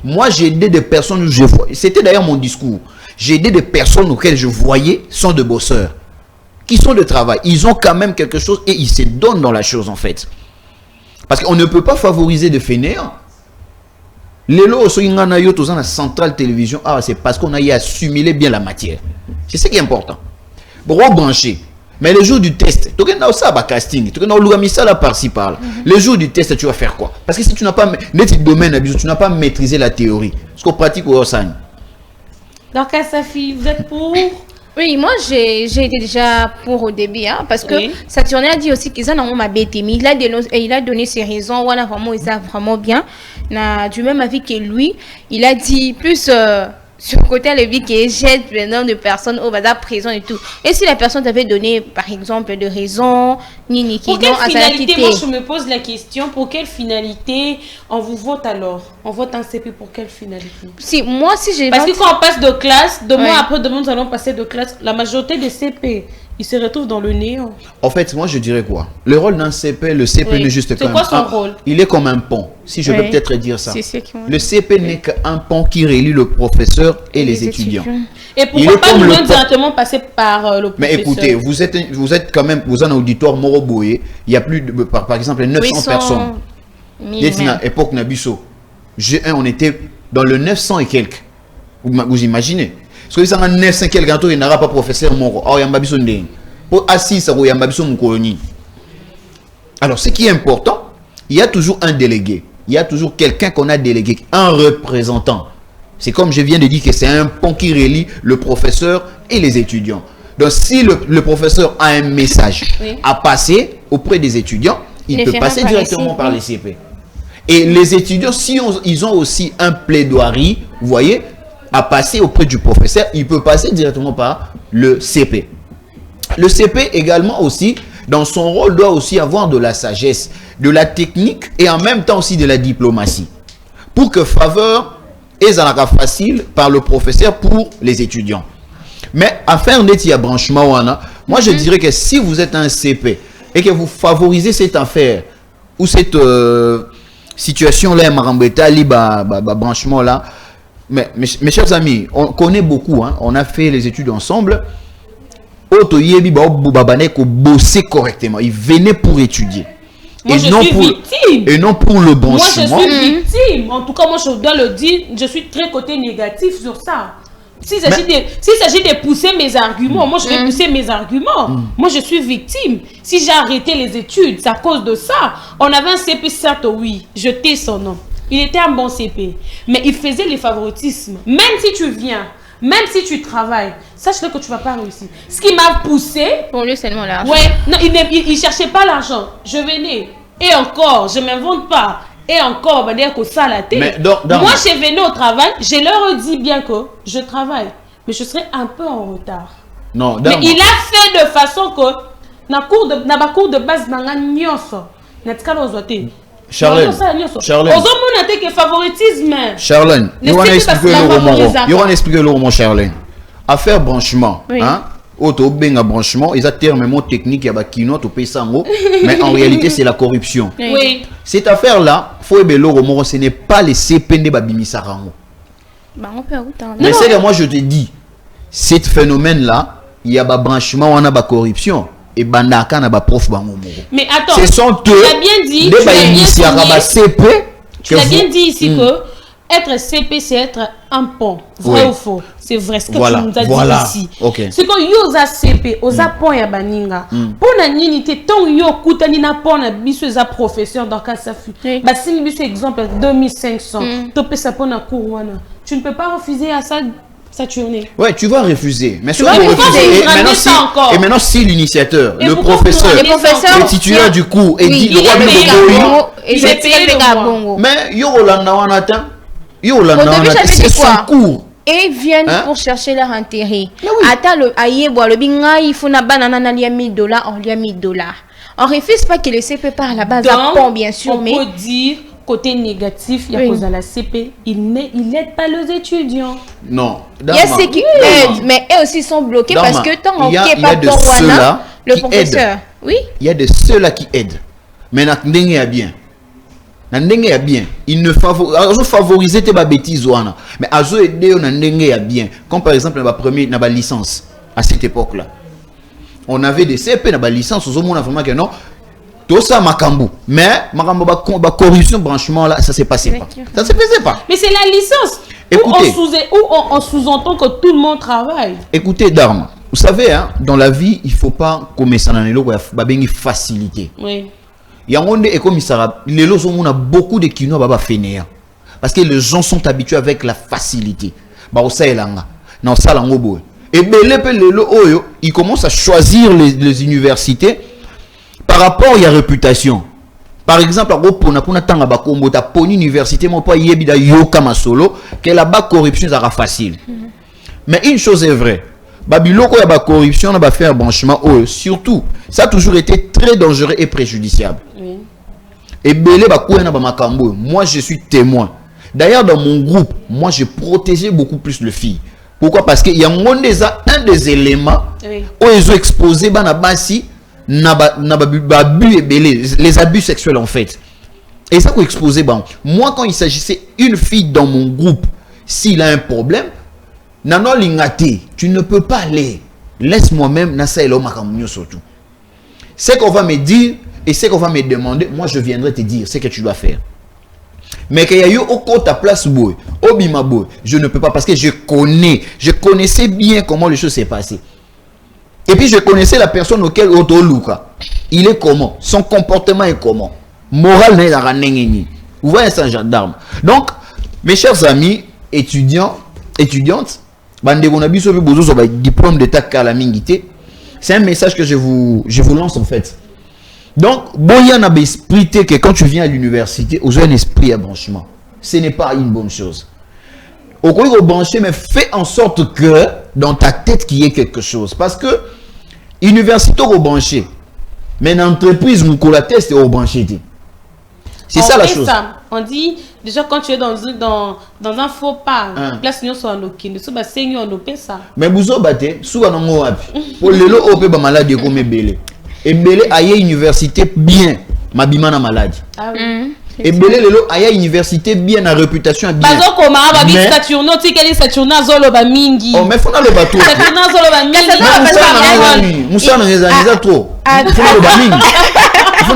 Moi, j'ai aidé des personnes, c'était d'ailleurs mon discours. J'ai aidé des personnes auxquelles je voyais sont de bosseurs, qui sont de travail. Ils ont quand même quelque chose et ils se donnent dans la chose en fait. Parce qu'on ne peut pas favoriser des fainéants. Les lots sont dans la centrale télévision, c'est parce qu'on a y assimiler bien la matière. C'est ce qui est important. Pour rebrancher. Mais le jour du test, tu as ça casting, tu as par-ci par-là. Le jour du test, tu vas faire quoi? Parce que si tu n'as pas tu n'as pas maîtrisé la théorie. Ce qu'on pratique au Ossan. Donc, Safi, vous êtes pour? Oui, moi j'ai été déjà pour au début, hein, parce que Saturnin a dit aussi qu'ils en ont ma bête, mais il a donné ses raisons, voilà, vraiment, ils savent vraiment bien. Du même avis que lui, il a dit plus sur le côté le vie qui jette plein de personnes au bazar prison et tout. Et si la personne t'avait donné, par exemple, de raisons, ni pour quelle finalité, moi je me pose la question, pour quelle finalité on vous vote alors? On vote un CP pour quelle finalité? Si j'ai parce que quand on passe de classe, demain après demain nous allons passer de classe, la majorité des CP ils se retrouvent dans le néant. En fait, moi je dirais quoi? Le rôle d'un CP, le CP n'est juste comme son rôle? Il est comme un pont, si je peux peut-être dire ça. Le CP n'est qu'un pont qui relie le professeur et les étudiants. Et pourquoi pas nous directement passer par le professeur? Mais écoutez, vous êtes quand même, vous êtes un auditoire Moroboye, il y a plus de, par exemple, 900 personnes. Époque Nabiso. G1, on était dans le 900 et quelques. Vous imaginez? Parce que si on a 900 quelques, il n'y aura pas professeur Moro. Alors, il y a un babiso ndeng. Pour assis, il y a un babiso moukoloni. Alors, ce qui est important, il y a toujours un délégué. Il y a toujours quelqu'un qu'on a délégué, un représentant. C'est comme je viens de dire que c'est un pont qui relie le professeur et les étudiants. Donc si le professeur a un message à passer auprès des étudiants, il peut passer directement par les CP. Et les étudiants, si ils ont aussi un plaidoirie, vous voyez, à passer auprès du professeur, il peut passer directement par le CP. Le CP également aussi, dans son rôle, doit aussi avoir de la sagesse, de la technique et en même temps aussi de la diplomatie. Pour que faveur est facile par le professeur pour les étudiants. Mais à faire un branchement, moi je dirais que si vous êtes un CP et que vous favorisez cette affaire ou cette situation là, branchement là, mais mes chers amis, on connaît beaucoup, hein, on a fait les études ensemble. Bosser correctement, ils venaient pour étudier. Moi, je suis victime. Et non pour le branchement. Moi, je suis victime. En tout cas, moi, je dois le dire, je suis très côté négatif sur ça. S'il s'agit de pousser mes arguments, moi, je vais pousser mes arguments. Moi, je suis victime. Si j'ai arrêté les études, c'est à cause de ça. On avait un CP, certes, oui, je tais son nom. Il était un bon CP. Mais il faisait les favoritismes. Même si tu viens, même si tu travailles, sache-le que tu ne vas pas réussir. Ce qui m'a poussé... Pour lui seulement l'argent. Ouais, non, il ne cherchait pas l'argent. Je venais. Et encore, je ne m'invente pas. Et encore, on va dire que ça la tête. Moi, je venais au travail, je leur dis bien que je travaille. Mais je serai un peu en retard. Non, mais il a fait de façon que, dans ma cour de base, dans la nyonso, Charlène, Charlène, il va expliquer le roman Charlène. Affaire branchement, hein? Auto-benga branchement, ils ont terme technique, il y a kino, mais en réalité c'est la corruption. Oui. Cette affaire-là, faut ce n'est pas les CPN Babimisarango. Mais c'est que moi je te dis, ce phénomène-là, il y a un branchement, on a la corruption. Et bandaka na ba prof bango. Mais attends, ce sont tu as bien dit, tu as bien dit ici que être CP c'est être un pont. Vrai ou faux? C'est vrai ce que tu nous as dit ici. C'est que yo za CP, oza pont ya baninga. Pour na nini te ton yo kutani na pont na biso za professeur dans cas ça fut. Ba si biso exemple 2500, to pesa pont na courwana. Tu ne peux pas refuser à ça. Ouais, tu vas refuser. Mais tu vas refuser. Et maintenant, si l'initiateur, le professeur, le titulaire du cours, et dit le roi de mais c'est son cours. Et viennent pour chercher leur intérêt. Attends, le binga, il faut na banana na liya $1000, on liya $1000. On refuse pas que le CP par la base à pont, bien sûr, mais on peut dire côté négatif, il y a cause à la CP, il n'aide pas les étudiants. Non. Il y a ceux qui aident, mais eux aussi sont bloqués parce que tant qu'on n'est pas pour Wana, le professeur. Oui. Il y a de ceux-là qui aident. Mais n'endenge a bien. N'endenge a bien. Il ne favorise tes bêtises Wana. Mais azo aider n'endenge a bien. Comme par exemple la première na licence à cette époque-là. On avait des CP na licence aux hommes vraiment que non. Tout ça makambu, mais makambu ba corruption branchement là, ça s'est passé pas. Ça se faisait pas. Mais c'est la licence. Écoutez, où on sous-entend que tout le monde travaille. Écoutez Dharma, vous savez hein, dans la vie, il faut pas commencer dans les lots babengi facilité. Oui. Il y a un monde et comme ça, les lots on a beaucoup de kino baba fainéant. Parce que les gens sont habitués avec la facilité. Ba osaelanga, na salango boy. Et belé les lots oyo, ils commencent à choisir les universités. Par rapport à la réputation, par exemple, pour l'université, que là-bas, corruption sera facile. Mais une chose est vraie, Babiloko la corruption, on va faire branchement, surtout, ça a toujours été très dangereux et préjudiciable. Et moi, je suis témoin. D'ailleurs, dans mon groupe, moi, je protégeais beaucoup plus les filles. Pourquoi? Parce qu'il y a un des éléments où ils ont exposé les abus sexuels en fait. Et ça qu'on exposé bon. Moi quand il s'agissait une fille dans mon groupe, s'il a un problème, nano lingate, tu ne peux pas aller. Laisse moi-même nasa elo makamunyo surtout. C'est qu'on va me dire et c'est qu'on va me demander, moi je viendrai te dire ce que tu dois faire. Mais qu'il y a eu au ta place boy, au bima boy, je ne peux pas parce que je connaissais bien comment les choses s'est passées. Et puis je connaissais la personne auquel Otto Luka. Il est comment? Son comportement est comment? Moral n'est pas. Vous voyez, c'est un gendarme. Donc, mes chers amis, étudiantes, diplôme d'état calamité. C'est un message que je vous lance en fait. Donc, boya n'a esprit que quand tu viens à l'université, aux un esprit à branchement. Ce n'est pas une bonne chose. Au coup de brancher, mais fais en sorte que dans ta tête qu'il y ait quelque chose. Parce que université au branché, mais une entreprise ou la test au branché. C'est ça la chose. Ça. On dit déjà quand tu es dans un faux pas, place nous soit en okine, so ba senyo on opé ça. Mais vous batté, souvent dans mon avis. Pour le lot opé ba maladie comme belé. Et belé aille université bien, ma bimana maladie. Ah oui. Et belé le lot aille université bien à réputation bien. Bazo koma ba bi Saturno tikeli Saturno zolo ba mingi. Oh mais faut na le bateau. Saturno zolo ba mingi. Moussa na trop. Faut le ba mingi. À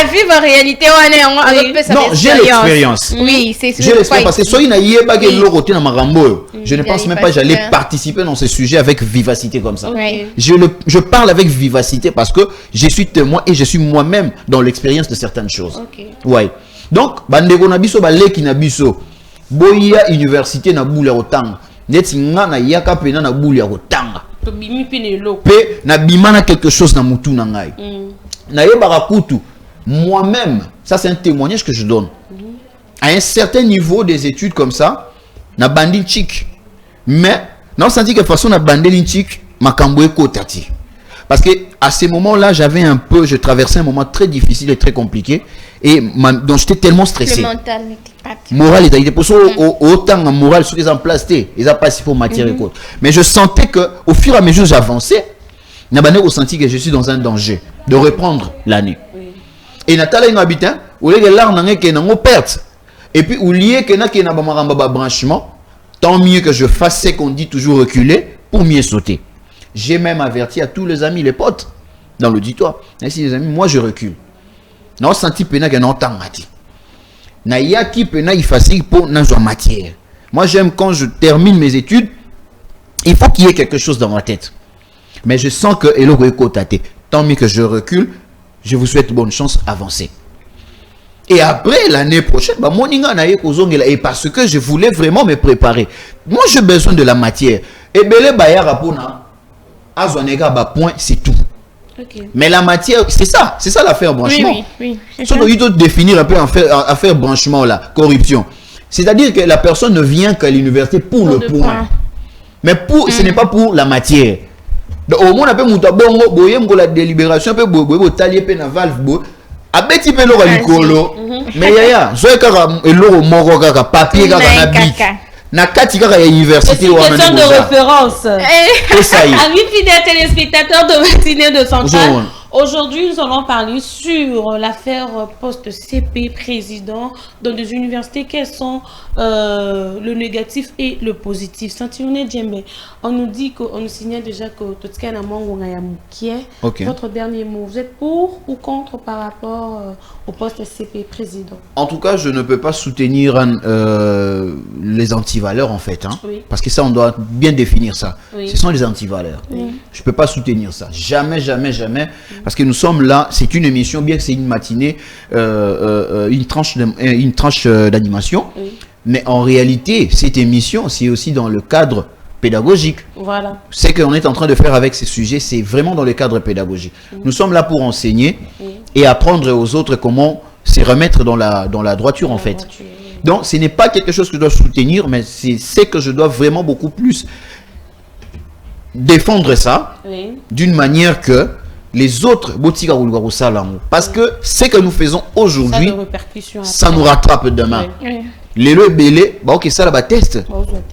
vivre en réalité, on est en non, j'ai l'expérience. Oui, c'est j'ai l'expérience parce que soyez naïe pas que l'autre na marambo. Je ne pense même pas j'allais participer dans ce sujet avec vivacité comme ça. Je parle avec vivacité parce que je suis témoin et je suis moi-même dans l'expérience de certaines choses. Ouais. Donc bandeko na biso ba leki na biso. Boya université na boule otanga. Neti nga na yaka pena na boule otanga. To bimi pene lo. Pe na bimana quelque chose na mutu na ngai. Moi-même, ça c'est un témoignage que je donne. À un certain niveau des études comme ça, na bandi chic. Mais, non senti que façon na bandi chic, ma kamboé kotati. Parce que à ce moment-là, je traversais un moment très difficile et très compliqué. Et donc j'étais tellement stressé. Le mental n'était pas. Moral était pour ça autant moral sur les en place, ils ont pas si pour matière et quoi. Mais je sentais que au fur et à mesure j'avançais, n'abandé au senti que je suis dans un danger de reprendre l'année. Et Nathalie un habitant, où les larmes n'ont qu'un perte. Et puis où lié que n'a pas branchement, tant mieux que je fasse ce qu'on dit toujours reculer pour mieux sauter. J'ai même averti à tous les amis, les potes dans l'auditoire. Ainsi les amis, moi je recule. Non senti pena que non tant mati. Na yaki pena il facile pour n'avoir matière. Moi j'aime quand je termine mes études, il faut qu'il y ait quelque chose dans ma tête. Mais je sens que tant mieux que je recule, je vous souhaite bonne chance, avancez. Et après l'année prochaine, et parce que je voulais vraiment me préparer. Moi j'ai besoin de la matière. Et belé baya rapona, azonega ba point, c'est tout. Mais la matière, c'est ça l'affaire branchement. Oui. Il doit définir un peu affaire branchement là, corruption. C'est-à-dire que la personne ne vient qu'à l'université pour le point. Mais ce n'est pas pour la matière. Au moins, on a la délibération, na valve, abeti pe lo likolo. Mais yaya, zo kaka eloro moko kaka papier kaka na bic. Na kati kaka ya université ou en question de référence. Et ça y est. Amis fidèles téléspectateurs de matinée de Centrale. Aujourd'hui, nous allons parler sur l'affaire poste CP président dans des universités. Quels sont le négatif et le positif? On nous dit qu'on nous signale déjà que votre dernier mot, vous êtes pour ou contre par rapport au poste CP président? En tout cas, je ne peux pas soutenir les antivaleurs en fait. Hein, parce que ça, on doit bien définir ça. Ce sont les antivaleurs. Je ne peux pas soutenir ça. Jamais, jamais, jamais. Parce que nous sommes là, c'est une émission, bien que c'est une matinée, une tranche d'animation. Mais en réalité, cette émission, c'est aussi dans le cadre pédagogique. Voilà. Ce qu'on est en train de faire avec ces sujets, c'est vraiment dans le cadre pédagogique. Nous sommes là pour enseigner et apprendre aux autres comment se remettre dans la droiture en fait. Donc, ce n'est pas quelque chose que je dois soutenir, mais c'est ce que je dois vraiment beaucoup plus défendre ça d'une manière que les autres, parce que ce que nous faisons aujourd'hui, ça nous rattrape demain. Les le belé, ok, ça là, test.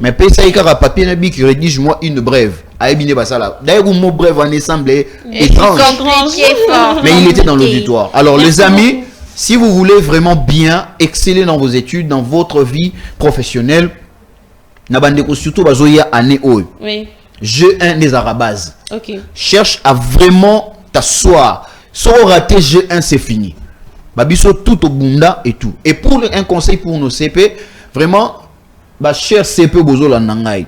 Mais ça y a papier nabi qui rédige moi une brève. D'ailleurs, mon brève en semblait étrange. Mais il était dans l'auditoire. Alors, les amis, si vous voulez vraiment bien exceller dans vos études, dans votre vie professionnelle, surtout bazoya année G1 des Arabas. Cherche à vraiment t'asseoir. Si on raté G1, c'est fini. Babiso tout au bunda et tout. Et pour un conseil pour nos CP, vraiment, cher CP bozola nangai.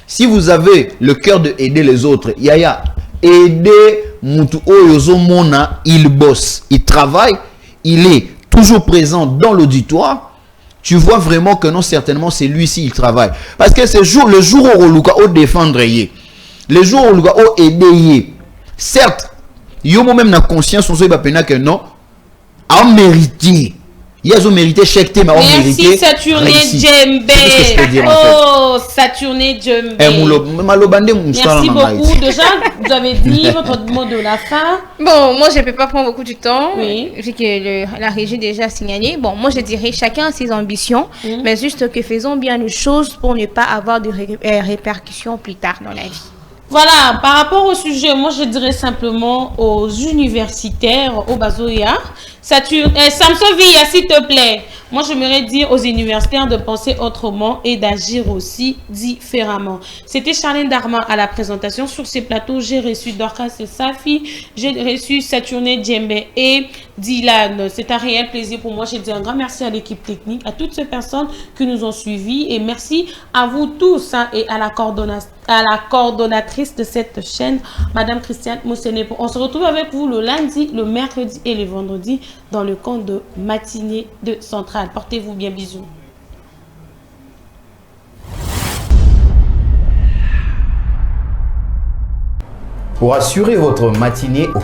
Si vous avez le cœur de aider les autres, yaya, aider mutu oyozo mona, il bosse, il travaille, il est toujours présent dans l'auditoire. tu vois vraiment que non, certainement, c'est lui-ci, il travaille. Parce que le jour où Luka au défendre, le jour où Luka au aider, certes, il y a même la conscience, on se dit que non, a mérité. Il a mérité chaque thème, a mérité. Merci Saturné Djembe. C'est ce que je peux dire, oh, Saturné Djembe. Merci beaucoup. Déjà, vous avez dit votre mot de la fin. Bon, moi, je ne peux pas prendre beaucoup de temps, oui. Vu que la régie déjà signalé. Bon, moi, je dirais chacun a ses ambitions, mais juste que faisons bien les choses pour ne pas avoir de répercussions plus tard dans la vie. Voilà, par rapport au sujet, moi je dirais simplement aux universitaires, au Bazoya, Samson Villa, s'il te plaît. Moi, j'aimerais dire aux universitaires de penser autrement et d'agir aussi différemment. C'était Charlène Darman à la présentation. Sur ces plateaux, j'ai reçu Dorcas et Safi, j'ai reçu Saturné Djembe et Dylan. C'est un réel plaisir pour moi. Je dis un grand merci à l'équipe technique, à toutes ces personnes qui nous ont suivis et merci à vous tous hein, et à la coordonnatrice de cette chaîne, Madame Christiane Moussenepo. On se retrouve avec vous le lundi, le mercredi et le vendredi dans le compte de matinée de Centrale. Portez-vous bien, bisous. Pour assurer votre matinée au